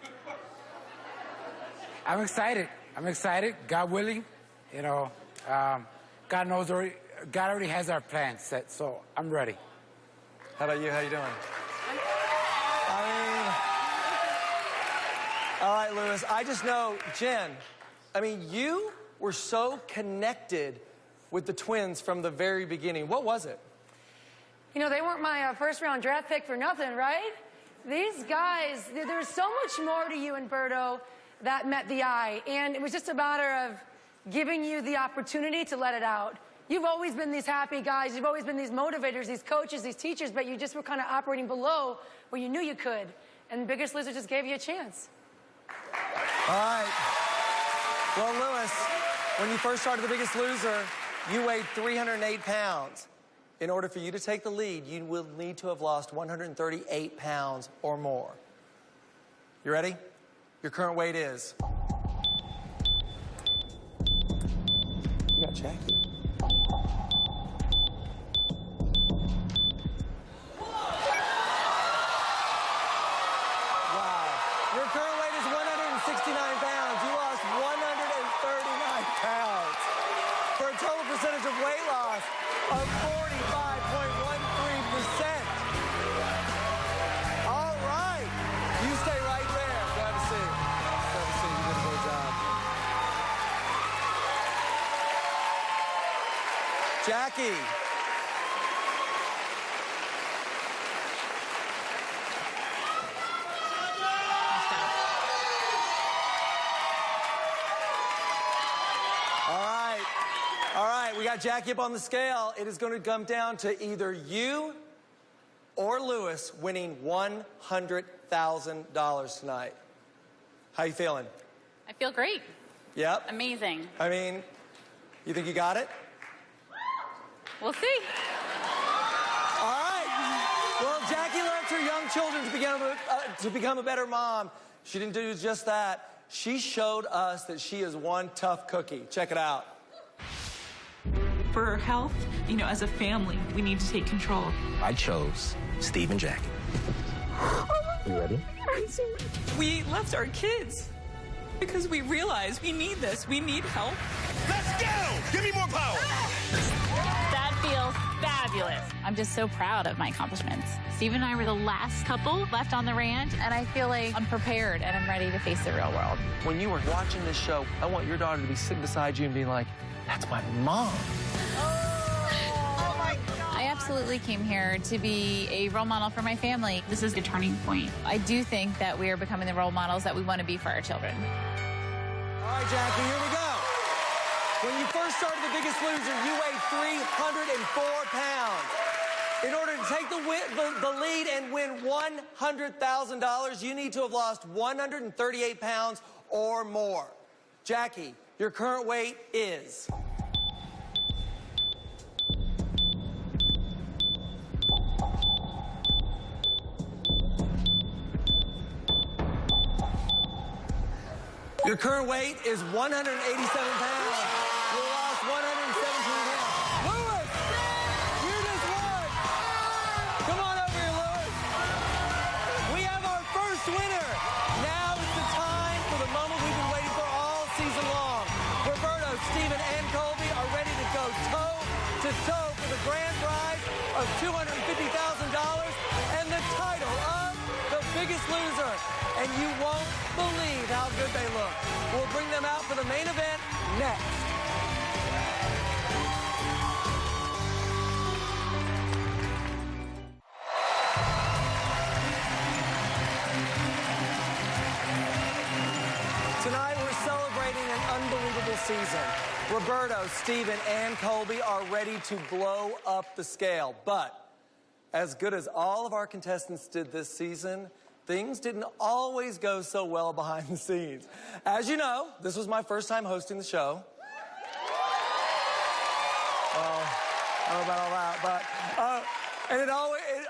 I'm excited. I'm excited, God willing. You know, God knows God already has our plans set, so I'm ready.
How about you? How you doing? All right, Lewis, I just know, Jen, I mean, you were so connected with the twins from the very beginning. What was it?
You know, they weren't my first-round draft pick for nothing, right? These guys, there's so much more to you and Berto that met the eye, and it was just a matter of giving you the opportunity to let it out. You've always been these happy guys. You've always been these motivators, these coaches, these teachers, but you just were kind of operating below where you knew you could. And Biggest Loser just gave you a chance.
All right. Well, Lewis, when you first started The Biggest Loser, you weighed 308 pounds. In order for you to take the lead, you will need to have lost 138 pounds or more. You ready? Your current weight is... You got Jackie. Wow. Your current weight is 169 pounds. You lost 139 pounds for a total percentage of weight loss of 45.13%. All right. You stay right there. Go have a seat. Go have a seat. You did a great job. Jackie. All right, we got Jackie up on the scale. It is going to come down to either you or Lewis winning $100,000. $100,000 tonight. How you feeling?
I feel great.
Yep.
Amazing.
I mean, you think you got it?
We'll see.
All right. Well, Jackie left her young children to become a better mom. She didn't do just that. She showed us that she is one tough cookie. Check it out.
For our health, as a family, we need to take control.
I chose Steve and Jackie. You ready?
We left our kids because we realized we need this. We need help.
Let's go! Give me more power!
That feels fabulous.
I'm just so proud of my accomplishments. Steve and I were the last couple left on the ranch, and I feel like I'm prepared and I'm ready to face the real world.
When you were watching this show, I want your daughter to be sitting beside you and be like, that's my mom.
I absolutely came here to be a role model for my family. This is a turning point. I do think that we are becoming the role models that we want to be for our children.
All right, Jackie, here we go. When you first started The Biggest Loser, you weighed 304 pounds. In order to take the lead and win $100,000, you need to have lost 138 pounds or more. Jackie, your current weight is... Your current weight is 187 pounds. You lost 117 pounds. Lewis, you just won. Come on over here, Lewis. We have our first winner. Now is the time for the moment we've been waiting for all season long. Roberto, Steven, and Colby are ready to go toe-to-toe for the grand prize of $250,000 and the title of The Biggest Loser. And you won't believe how good they look. We'll bring them out for the main event next. Tonight, we're celebrating an unbelievable season. Roberto, Steven, and Colby are ready to blow up the scale. But as good as all of our contestants did this season, things didn't always go so well behind the scenes. As you know, this was my first time hosting the show. I don't know about all that, but... and it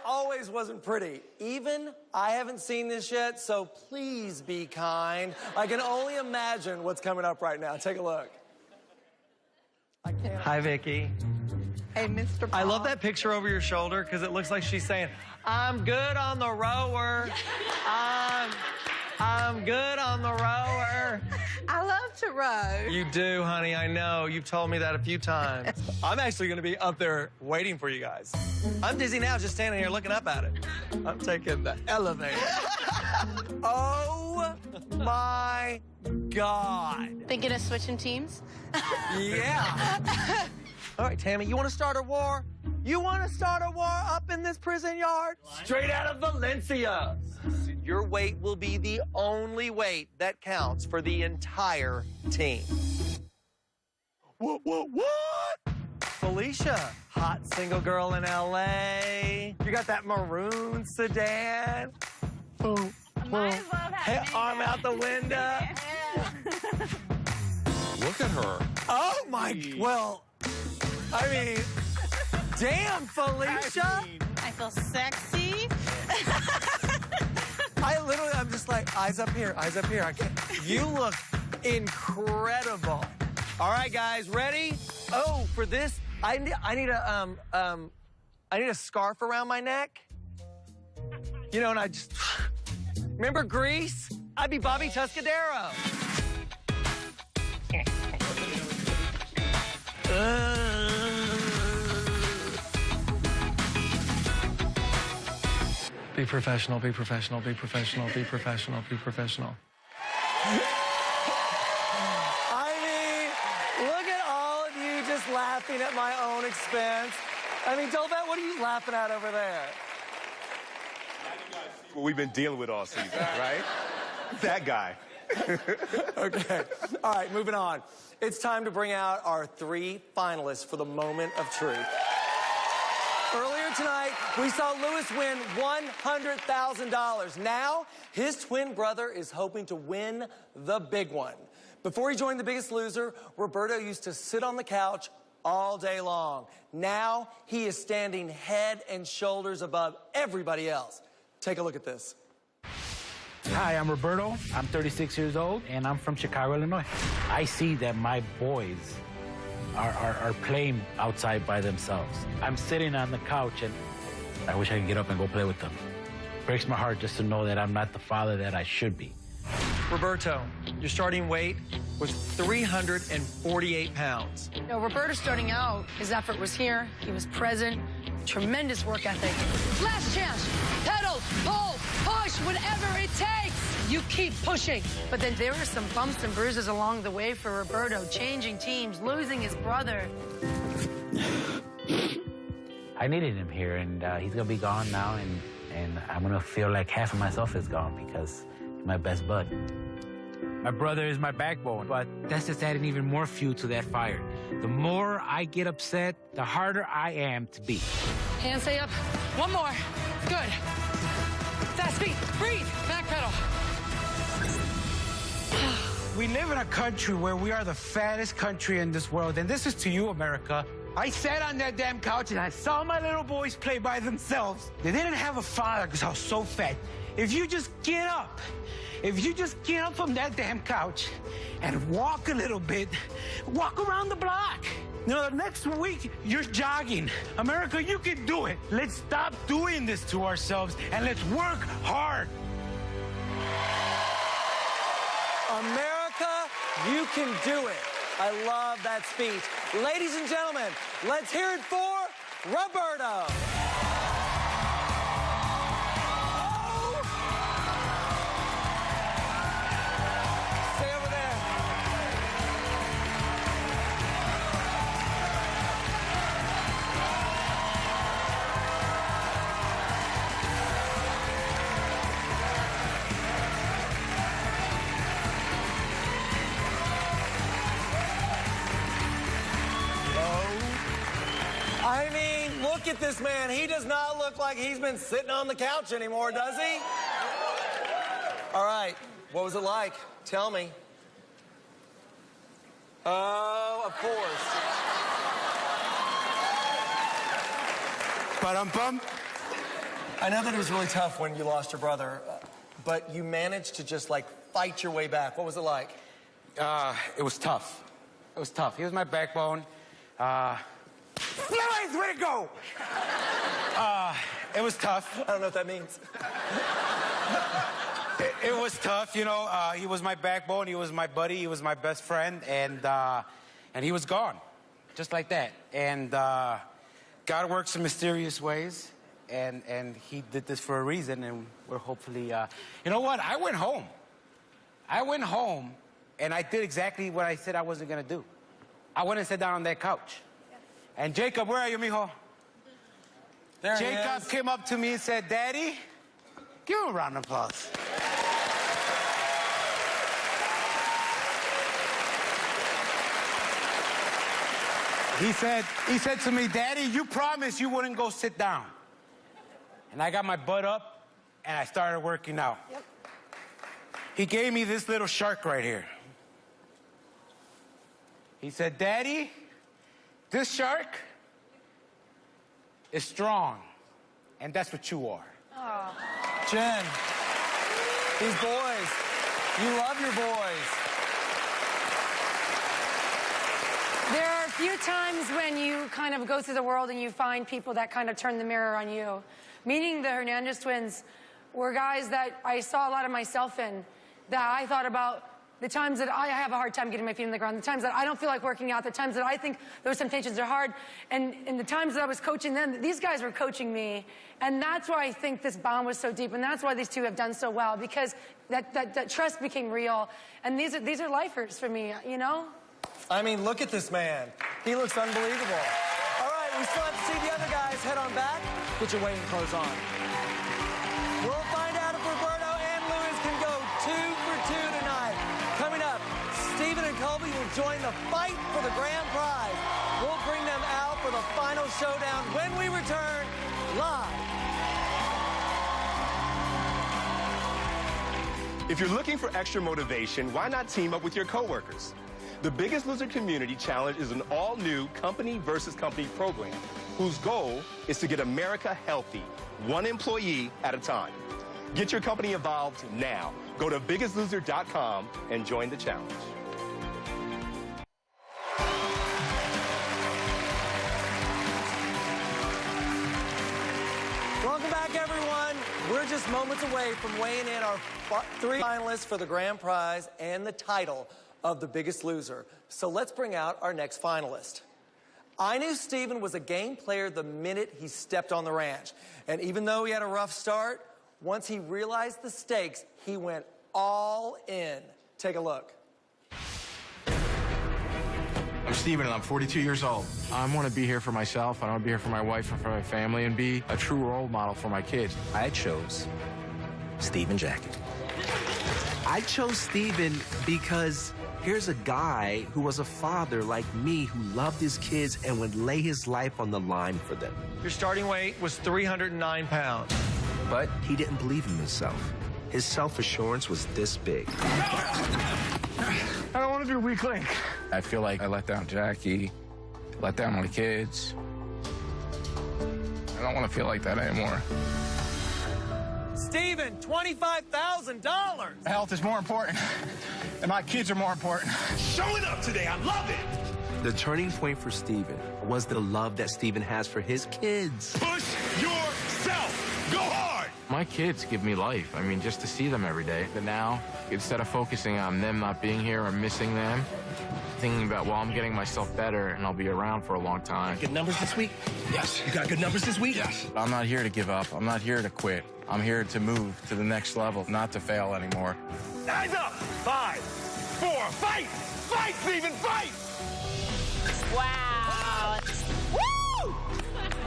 always wasn't pretty. Even I haven't seen this yet, so please be kind. I can only imagine what's coming up right now. Take a look.
Hi, Vicky.
Hey, Mr.
I love that picture over your shoulder because it looks like she's saying, I'm good on the rower. I'm good on the rower.
I love to row.
You do, honey, I know. You've told me that a few times.
I'm actually going to be up there waiting for you guys. I'm dizzy now just standing here looking up at it. I'm taking the elevator. Oh, my God.
Thinking of switching teams?
Yeah. All right, Tammy, you want to start a war? You want to start a war up in this prison yard? Straight out of Valencia. Your weight will be the only weight that counts for the entire team. What? Felicia, hot single girl in L.A. You got that maroon sedan. Boom, boom. Hey, arm out the window.
Look at her.
Oh, my... Well, I mean... Damn, Felicia!
I feel sexy.
I'm just like, eyes up here, eyes up here. I can't. You look incredible. All right, guys, ready? Oh, for this, I need a scarf around my neck. You know, and I just remember Grease? I'd be Bobby Tuscadero.
Be professional, be professional, be professional, be professional, be professional.
I mean, look at all of you just laughing at my own expense. I mean, Tolbert, what are you laughing at over there?
What we've been dealing with all season, right? That guy.
Okay. All right, moving on. It's time to bring out our 3 finalists for the moment of truth. Earlier tonight, we saw Lewis win $100,000. Now, his twin brother is hoping to win the big one. Before he joined The Biggest Loser, Roberto used to sit on the couch all day long. Now, he is standing head and shoulders above everybody else. Take a look at this.
Hi, I'm Roberto. I'm 36 years old, and I'm from Chicago, Illinois. I see that my boys are playing outside by themselves. I'm sitting on the couch, and I wish I could get up and go play with them. Breaks my heart just to know that I'm not the father that I should be.
Roberto, your starting weight was 348 pounds.
You know, Roberto starting out, his effort was here. He was present. Tremendous work ethic. Last chance. Pedal, pull, push, whatever it takes. You keep pushing. But then there were some bumps and bruises along the way for Roberto, changing teams, losing his brother.
I needed him here, and he's going to be gone now, and I'm going to feel like half of myself is gone because he's my best bud. My brother is my backbone, but that's just adding even more fuel to that fire. The more I get upset, the harder I am to beat.
Hands stay up. One more. Good. Fast feet. Breathe. Back pedal.
We live in a country where we are the fattest country in this world, and this is to you, America. I sat on that damn couch and I saw my little boys play by themselves. They didn't have a father because I was so fat. If you just get up from that damn couch and walk a little bit, walk around the block. You know, the next week, you're jogging. America, you can do it. Let's stop doing this to ourselves and let's work hard.
America, you can do it. I love that speech. Ladies and gentlemen, let's hear it for Roberto. Stay over there. I mean, look at this man. He does not look like he's been sitting on the couch anymore, does he? All right, what was it like? Tell me. Oh, of course.
Ba-dum-bum.
I know that it was really tough when you lost your brother, but you managed to just, like, fight your way back. What was it like?
It was tough. It was tough. He was my backbone. Lewis, way to go! It was tough.
I don't know what that means.
It was tough, you know. He was my backbone. He was my buddy. He was my best friend, and he was gone, just like that. And God works in mysterious ways, and He did this for a reason, and we're hopefully. You know what? I went home. And I did exactly what I said I wasn't gonna do. I went and sat down on that couch. And Jacob, where are you, mijo?
There
Jacob came up to me and said, Daddy, give him a round of applause. He said to me, Daddy, you promised you wouldn't go sit down. And I got my butt up and I started working out. Yep. He gave me this little shark right here. He said, Daddy, this shark is strong, and that's what you are.
Oh. Jen, these boys, you love your boys.
There are a few times when you kind of go through the world and you find people that kind of turn the mirror on you. Meeting the Hernandez twins were guys that I saw a lot of myself in, that I thought about the times that I have a hard time getting my feet on the ground, the times that I don't feel like working out, the times that I think those temptations are hard, and the times that I was coaching them, these guys were coaching me. And that's why I think this bond was so deep, and that's why these two have done so well, because that trust became real. And these are lifers for me, you know?
I mean, look at this man. He looks unbelievable. All right, we still have to see the other guys. Head on back. Get your weighing clothes on. We'll find out if Roberto and Lewis can go 2 for 2 tonight. Coming up, Stephen and Colby will join the fight for the grand prize. We'll bring them out for the a final showdown when we return live.
If you're looking for extra motivation, why not team up with your coworkers? The Biggest Loser Community Challenge is an all-new company versus company program whose goal is to get America healthy, one employee at a time. Get your company involved now. Go to biggestloser.com and join the challenge.
Welcome back, everyone. We're just moments away from weighing in our 3 finalists for the grand prize and the title of The Biggest Loser. So let's bring out our next finalist. I knew Steven was a game player the minute he stepped on the ranch. And even though he had a rough start, once he realized the stakes, he went all in. Take a look.
I'm Steven, and I'm 42 years old. I want to be here for myself. I want to be here for my wife and for my family and be a true role model for my kids. I chose Steven Jackie. I chose Steven because here's a guy who was a father like me who loved his kids and would lay his life on the line for them.
Your starting weight was 309 pounds.
But he didn't believe in himself. His self-assurance was this big.
I don't want to be a weak link.
I feel like I let down Jackie, let down my kids. I don't want to feel like that anymore.
Steven, $25,000.
Health is more important, and my kids are more important.
Showing up today, I love it.
The turning point for Steven was the love that Steven has for his kids.
Push yourself. Go hard.
My kids give me life. I mean, just to see them every day. But now, instead of focusing on them not being here or missing them, thinking about, well, I'm getting myself better and I'll be around for a long time.
Good numbers this week?
Yes.
You got good numbers this week?
Yes. I'm not here to give up. I'm not here to quit. I'm here to move to the next level, not to fail anymore.
Eyes up. 5, 4, fight. Fight, Steven, fight.
Wow. Woo!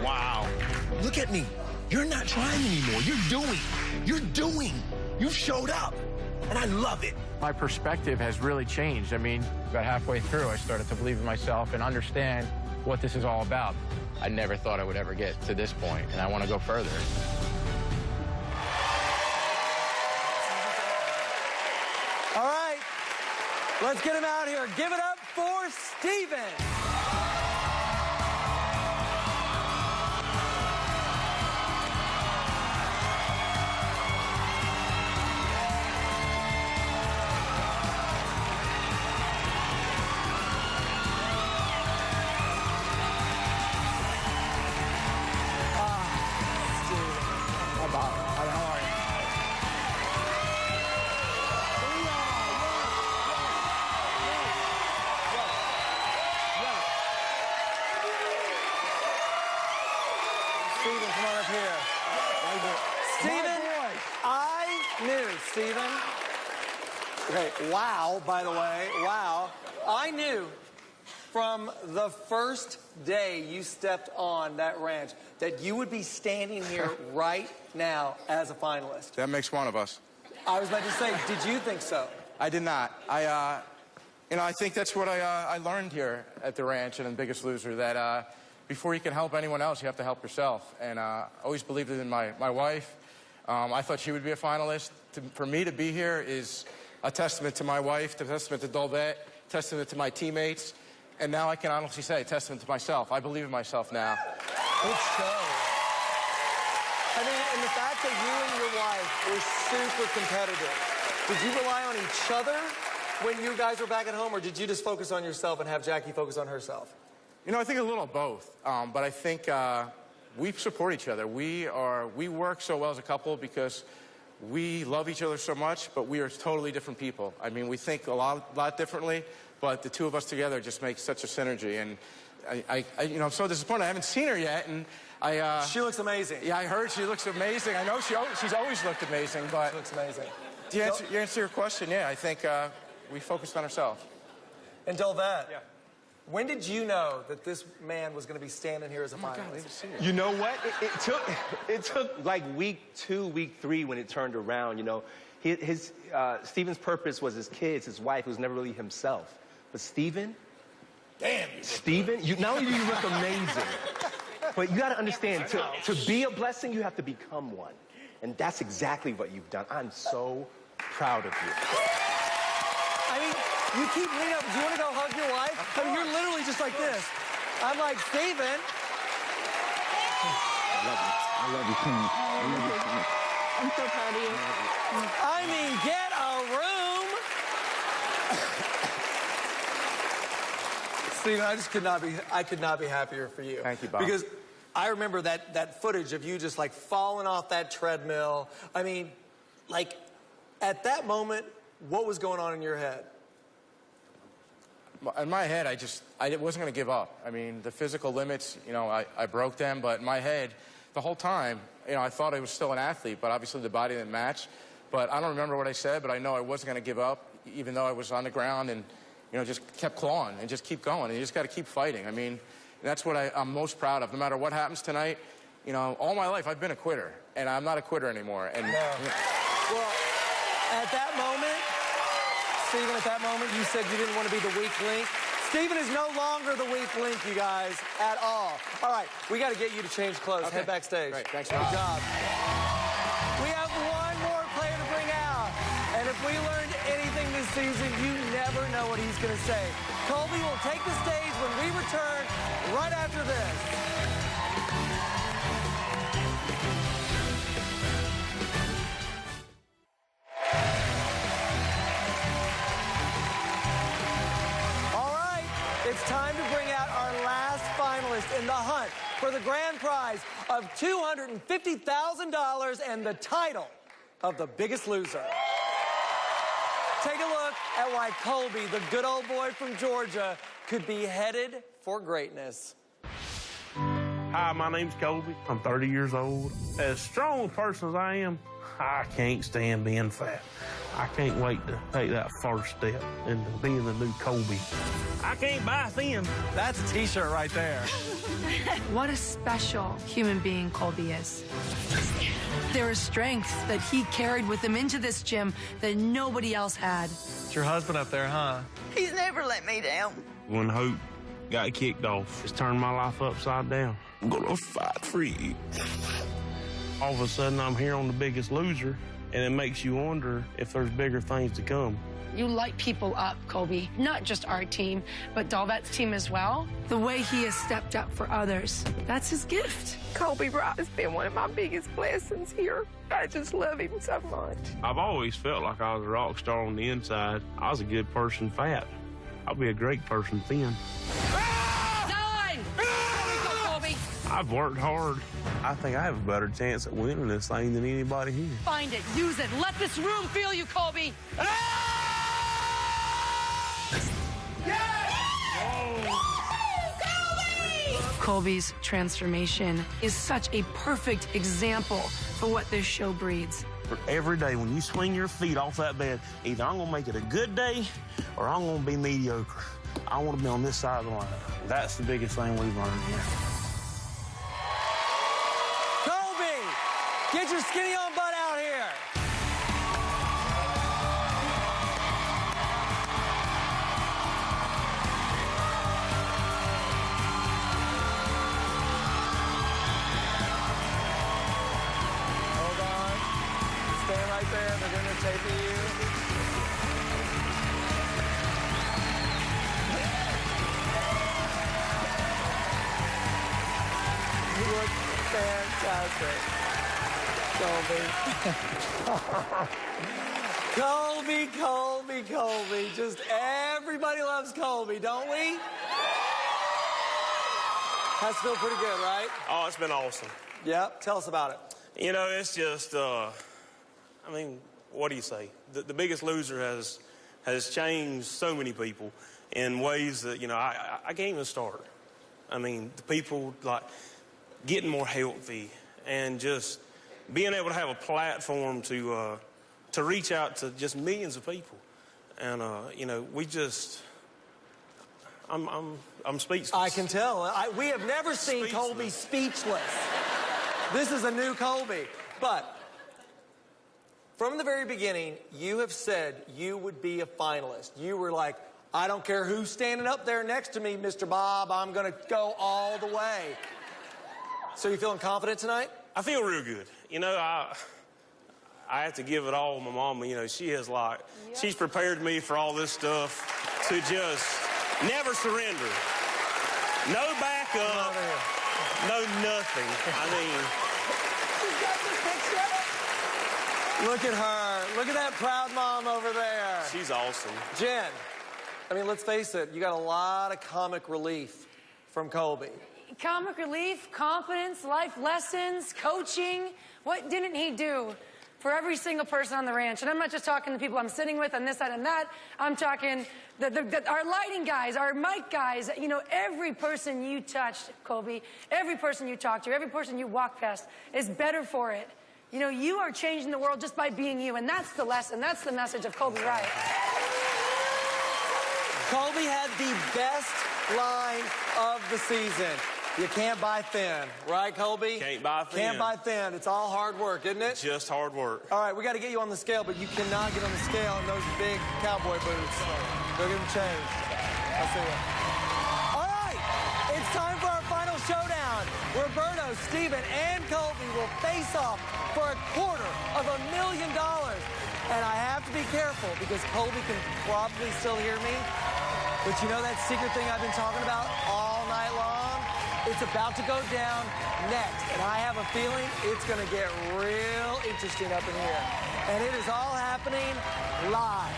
Wow.
Look at me. You're not trying anymore. You're doing. You're doing. You've showed up. And I love it.
My perspective has really changed. I mean, about halfway through, I started to believe in myself and understand what this is all about. I never thought I would ever get to this point, and I want to go further.
All right, let's get him out here. Give it up for Steven. Steven, come on up here. Steven, I knew, Steven. Okay, wow, by the way, wow. I knew from the first day you stepped on that ranch that you would be standing here right now as a finalist.
That makes one of us.
I was about to say, did you think so?
I did not. I think that's what I learned here at the ranch and in Biggest Loser, that before you can help anyone else, you have to help yourself. And I always believed in my wife. I thought she would be a finalist. For me to be here is a testament to my wife, a testament to Dolbet, testament to my teammates, and now I can honestly say, a testament to myself. I believe in myself now.
It shows. I mean, and the fact that you and your wife were super competitive, did you rely on each other when you guys were back at home, or did you just focus on yourself and have Jackie focus on herself?
You know, I think a little of both, but I think we support each other. We work so well as a couple because we love each other so much, but we are totally different people. I mean, we think a lot differently, but the two of us together just make such a synergy. And I'm so disappointed. I haven't seen her yet, and
she looks amazing.
Yeah, I heard she looks amazing. I know she's always looked amazing, but
she looks amazing.
To answer your question, yeah, I think we focused on ourselves.
And Dolvet, yeah. When did you know that this man was going to be standing here as a finalist?
You know what? It took like week 2, week 3 when it turned around. You know, Steven's purpose was his kids, his wife, who was never really himself. But Steven,
Damn. Steven, not only do you look amazing, but you got to understand, to be a blessing, you have to become one. And that's exactly what you've done. I'm so proud of you.
I mean, you keep leaning up. Do you want to go hug your wife? I mean, you're literally just like this. I'm like, Steven.
I love you, King.
I'm so proud of you.
I mean, get a room. Steven, I could not be happier for you.
Thank you, Bob.
Because I remember that footage of you just like falling off that treadmill. I mean, like at that moment, what was going on in your head?
In my head, I wasn't going to give up. I mean, the physical limits, I broke them, but in my head, the whole time, I thought I was still an athlete, but obviously the body didn't match. But I don't remember what I said, but I know I wasn't going to give up, even though I was on the ground and, just kept clawing and just keep going. And you just got to keep fighting. I mean, that's what I'm most proud of. No matter what happens tonight, all my life I've been a quitter, and I'm not a quitter anymore. And
Well, at that moment, Steven, you said you didn't want to be the weak link. Steven is no longer the weak link, you guys, at all. All right, we got to get you to change clothes.
Okay.
Head backstage.
Great, thanks.
Good job. We have one more player to bring out. And if we learned anything this season, you never know what he's going to say. Colby will take the stage when we return right after this. It's time to bring out our last finalist in the hunt for the grand prize of $250,000 and the title of the Biggest Loser. Take a look at why Colby, the good old boy from Georgia, could be headed for greatness.
Hi, my name's Colby. I'm 30 years old. As strong a person as I am, I can't stand being fat. I can't wait to take that first step into being the new Colby. I can't buy thin.
That's a t-shirt right there.
What a special human being Colby is. There is strength that he carried with him into this gym that nobody else had.
It's your husband up there, huh?
He's never let me down.
When Hope got kicked off, it's turned my life upside down. I'm gonna fight for you. All of a sudden, I'm here on The Biggest Loser, and it makes you wonder if there's bigger things to come.
You light people up, Colby. Not just our team, but Dolvett's team as well. The way he has stepped up for others, that's his gift.
Colby Wright has been one of my biggest blessings here. I just love him so much.
I've always felt like I was a rock star on the inside. I was a good person fat. I'll be a great person thin. I've worked hard. I think I have a better chance at winning this thing than anybody here.
Find it, use it, let this room feel you, Colby. Colby's transformation is such a perfect example for what this show breeds.
Every day when you swing your feet off that bed, either I'm gonna make it a good day or I'm gonna be mediocre. I want to be on this side of the line. That's the biggest thing we've learned here.
Get your skinny on butt out here. Hold on. Stand right there. They're going to tape you. You look fantastic. Colby. Just everybody loves Colby, don't we? Has to feel pretty good, right?
Oh, it's been awesome.
Yep. Tell us about it.
It's just, what do you say? The Biggest Loser has changed so many people in ways that, I can't even start. The people, getting more healthy and just being able to have a platform to reach out to just millions of people. And, I'm speechless.
I can tell. We have never seen Colby speechless. This is a new Colby. But from the very beginning, you have said you would be a finalist. You were like, I don't care who's standing up there next to me, Mr. Bob. I'm going to go all the way. So you feeling confident tonight?
I feel real good. You know, I have to give it all to my mama. You know, she has she's prepared me for all this stuff to just never surrender. No backup, no nothing. I mean...
Look at her. Look at that proud mom over there.
She's awesome.
Jen, I mean, let's face it, you got a lot of comic relief from Colby.
Comic relief, confidence, life lessons, coaching. What didn't he do for every single person on the ranch? And I'm not just talking to people I'm sitting with on this side and that. I'm talking our lighting guys, our mic guys. You know, every person you touched, Colby, every person you talked to, every person you walked past is better for it. You know, you are changing the world just by being you, and that's the lesson. That's the message of Colby Wright.
Colby had the best line of the season. You can't buy thin, right, Colby?
Can't buy thin.
Can't buy thin. It's all hard work, isn't it?
Just hard work.
All right, we got to get you on the scale, but you cannot get on the scale in those big cowboy boots. Go get them changed. I'll see you. All right, it's time for our final showdown. Roberto, Steven, and Colby will face off for $250,000. And I have to be careful because Colby can probably still hear me. But you know that secret thing I've been talking about all night long? It's about to go down next. And I have a feeling it's going to get real interesting up in here. And it is all happening live.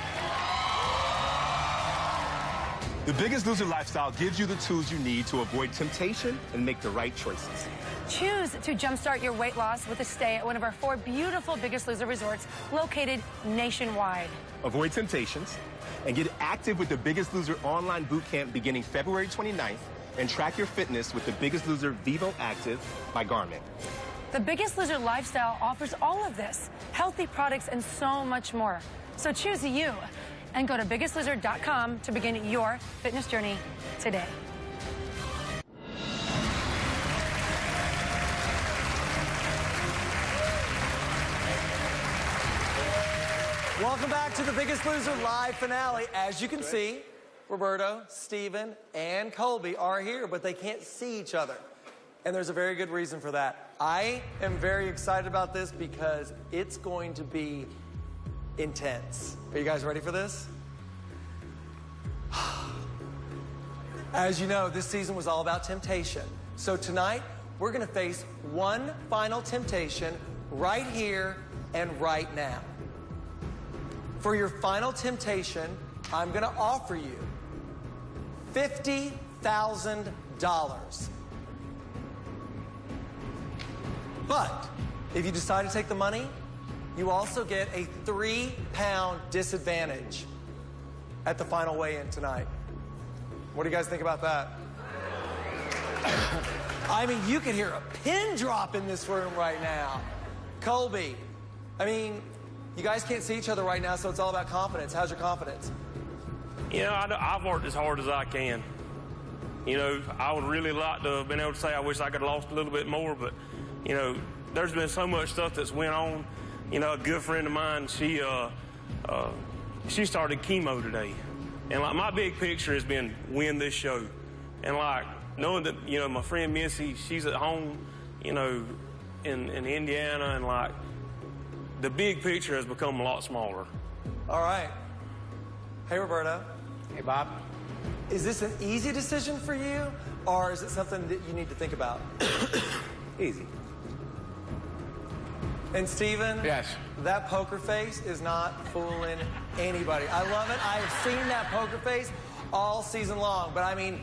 The Biggest Loser lifestyle gives you the tools you need to avoid temptation and make the right choices.
Choose to jumpstart your weight loss with a stay at one of our 4 beautiful Biggest Loser resorts located nationwide.
Avoid temptations and get active with the Biggest Loser online boot camp beginning February 29th and track your fitness with the Biggest Loser Vivo Active by Garmin.
The Biggest Loser lifestyle offers all of this, healthy products and so much more. So choose you and go to biggestloser.com to begin your fitness journey today.
Welcome back to the Biggest Loser live finale. As you can see, Roberto, Steven, and Colby are here, but they can't see each other. And there's a very good reason for that. I am very excited about this because it's going to be intense. Are you guys ready for this? As you know, this season was all about temptation. So tonight, we're going to face one final temptation right here and right now. For your final temptation, I'm going to offer you $50,000. But if you decide to take the money, you also get a 3-pound disadvantage at the final weigh-in tonight. What do you guys think about that? I mean, you can hear a pin drop in this room right now. Colby, I mean, you guys can't see each other right now, so it's all about confidence. How's your confidence?
You know, I've worked as hard as I can. You know, I would really like to have been able to say I wish I could have lost a little bit more, but, you know, there's been so much stuff that's went on. You know, a good friend of mine, she started chemo today. And, like, my big picture has been win this show. And, like, knowing that, you know, my friend Missy, she's at home, you know, in Indiana, and, like, the big picture has become a lot smaller.
All right. Hey, Roberto.
Hey, Bob.
Is this an easy decision for you, or is it something that you need to think about?
Easy.
And Steven?
Yes.
That poker face is not fooling anybody. I love it. I have seen that poker face all season long, but I mean,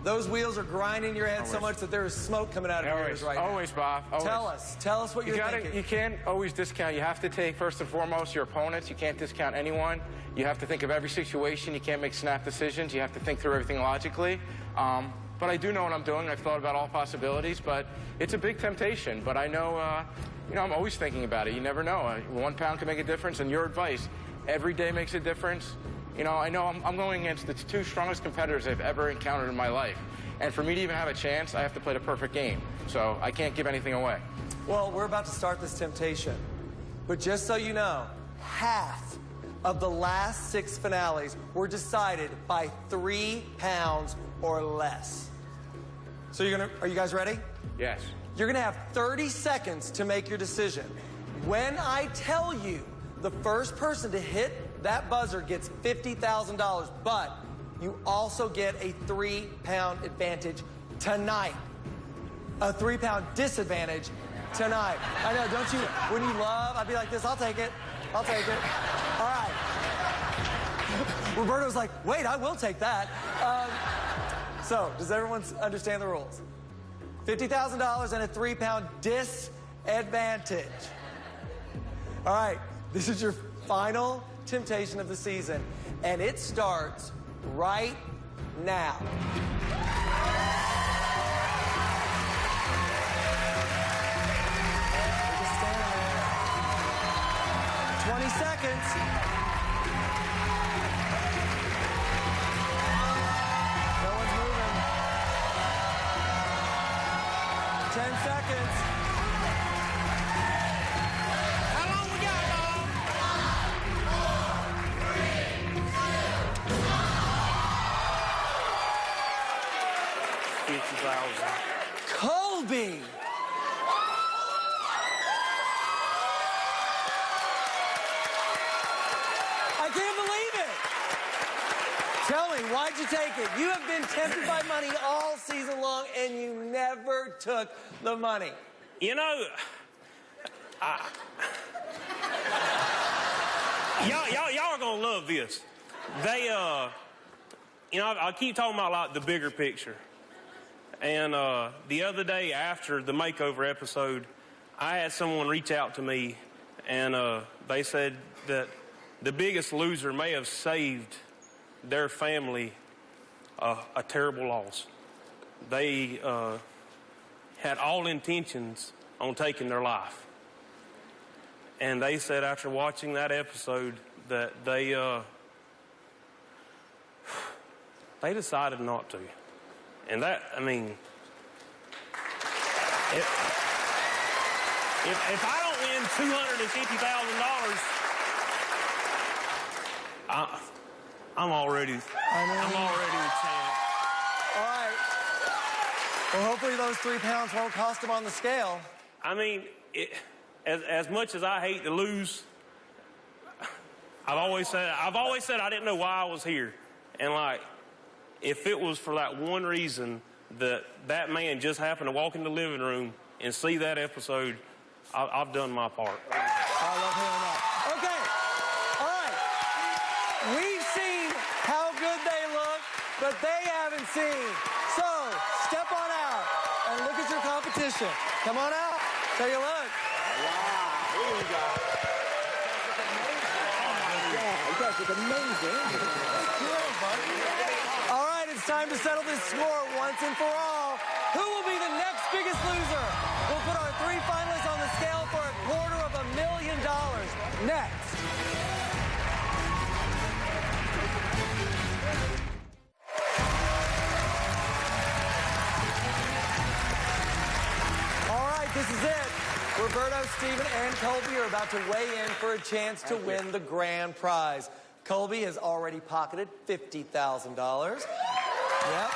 those wheels are grinding your head so much that there is smoke coming out of your ears right now.
Always, Bob. Always.
Tell us what you're thinking.
You can't always discount. You have to take, first and foremost, your opponents. You can't discount anyone. You have to think of every situation. You can't make snap decisions. You have to think through everything logically. But I do know what I'm doing. I've thought about all possibilities, but it's a big temptation. But I know, you know, I'm always thinking about it. You never know. 1 pound can make a difference, and your advice every day makes a difference. You know, I know I'm going against the 2 strongest competitors I've ever encountered in my life. And for me to even have a chance, I have to play the perfect game. So I can't give anything away.
Well, we're about to start this temptation. But just so you know, half of the last 6 finales were decided by 3 pounds or less. So are you guys ready?
Yes.
You're gonna have 30 seconds to make your decision. When I tell you, the first person to hit that buzzer gets $50,000, but you also get a 3-pound advantage tonight. A 3-pound disadvantage tonight. I know, don't you, when you love, I'd be like this, I'll take it. All right. Roberto's like, wait, I will take that. So, does everyone understand the rules? $50,000 and a 3-pound disadvantage. All right, this is your final temptation of the season, and it starts right now. 20 seconds. No one's moving. 10 seconds.
How long we got, Bob? 50,000.
Colby! I can't believe it! Tell me, why'd you take it? You have been tempted by money all season long, and you never took the money.
You know, y'all are gonna love this. They, you know, I keep talking about like the bigger picture. And the other day after the makeover episode, I had someone reach out to me, and they said that the Biggest Loser may have saved their family a terrible loss. They had all intentions on taking their life. And they said after watching that episode that they decided not to. And that, I mean, if I don't win $250,000, I'm already a champ.
All right. Well, hopefully those 3 pounds won't cost him on the scale.
I mean, as much as I hate to lose, I've always said I didn't know why I was here. And like, if it was for that one reason that man just happened to walk in the living room and see that episode, I've done my part.
I love hearing that. Okay. All right. We've seen how good they look, but they haven't seen. So, step on out and look at your competition. Come on out. Take a look.
Wow. Here we go. You guys look amazing.
All right, it's time to settle this score once and for all. Who will be the next Biggest Loser? We'll put our 3 finalists on the scale for $250,000. Next. All right, this is it. Roberto, Steven, and Colby are about to weigh in for a chance to win the grand prize. Colby has already pocketed $50,000. Yep.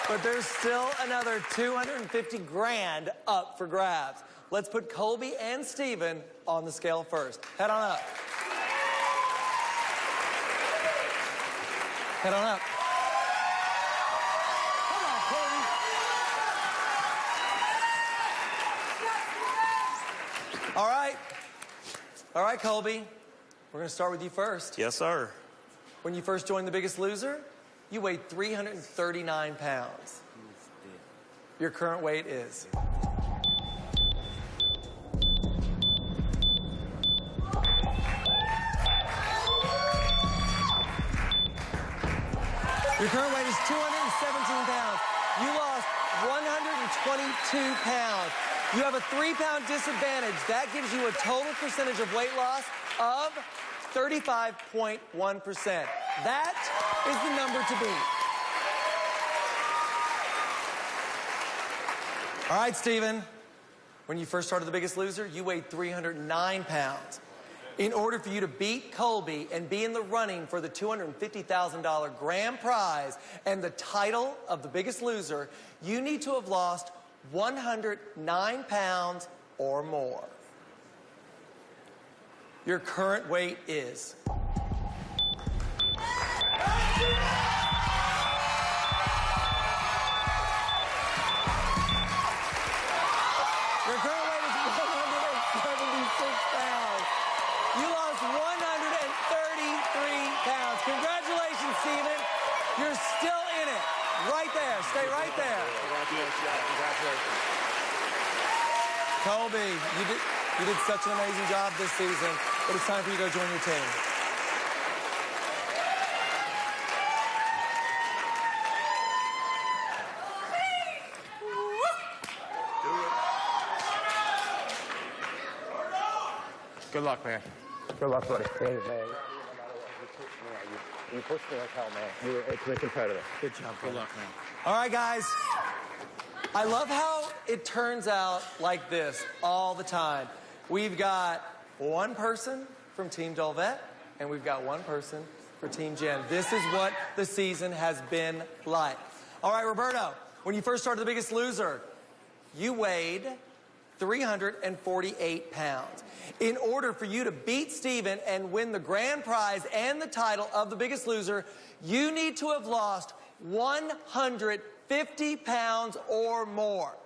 But there's still another $250,000 up for grabs. Let's put Colby and Steven on the scale first. Head on up. Head on up. Come on, Colby. All right. All right, Colby. We're going to start with you first.
Yes, sir.
When you first joined The Biggest Loser, you weighed 339 pounds. Your current weight is? Your current weight is 217 pounds. You lost 122 pounds. You have a 3-pound disadvantage. That gives you a total percentage of weight loss of 35.1%. That is the number to beat. All right, Steven. When you first started The Biggest Loser, you weighed 309 pounds. In order for you to beat Colby and be in the running for the $250,000 grand prize and the title of the Biggest Loser, you need to have lost 109 pounds or more. Your current weight is... Your current weight is 176 pounds. You lost 133 pounds. Congratulations, Steven. You're still in it. Right there. Stay right there.
Congratulations.
Colby, you did such an amazing job this season, but it's time for you to go join your team.
Good luck, man.
Good luck, buddy. Hey, man. You pushed me like hell, man. It's been competitive. Good job.
Good luck, man.
All right, guys. I love how it turns out like this all the time. We've got one person from Team Dolvett, and we've got one person for Team Jen. This is what the season has been like. All right, Roberto, when you first started The Biggest Loser, you weighed 348 pounds. In order for you to beat Steven and win the grand prize and the title of The Biggest Loser, you need to have lost 150 pounds or more.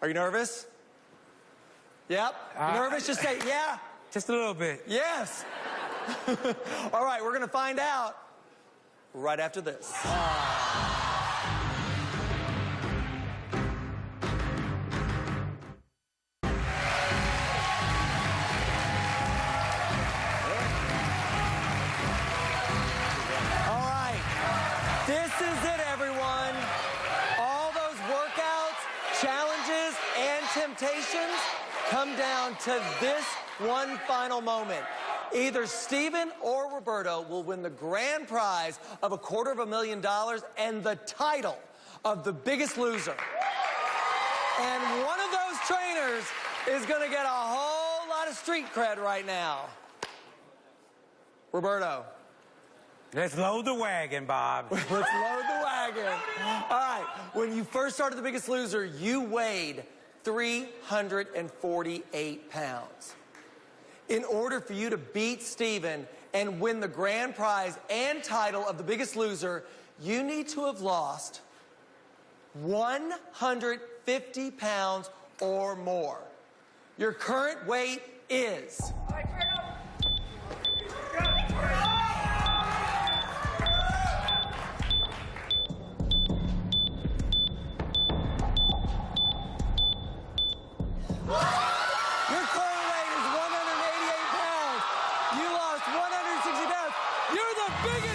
Are you nervous? Yep. Nervous? Just say, yeah.
Just a little bit.
Yes. All right, we're going to find out right after this. This is it, everyone. All those workouts, challenges, and temptations come down to this one final moment. Either Steven or Roberto will win the grand prize of $250,000 and the title of The Biggest Loser. And one of those trainers is going to get a whole lot of street cred right now. Roberto.
Let's load the wagon, Bob.
Let's load the wagon. All right. When you first started The Biggest Loser, you weighed 348 pounds. In order for you to beat Steven and win the grand prize and title of The Biggest Loser, you need to have lost 150 pounds or more. Your current weight is... Your current weight is 188 pounds. You lost 160 pounds. You're the biggest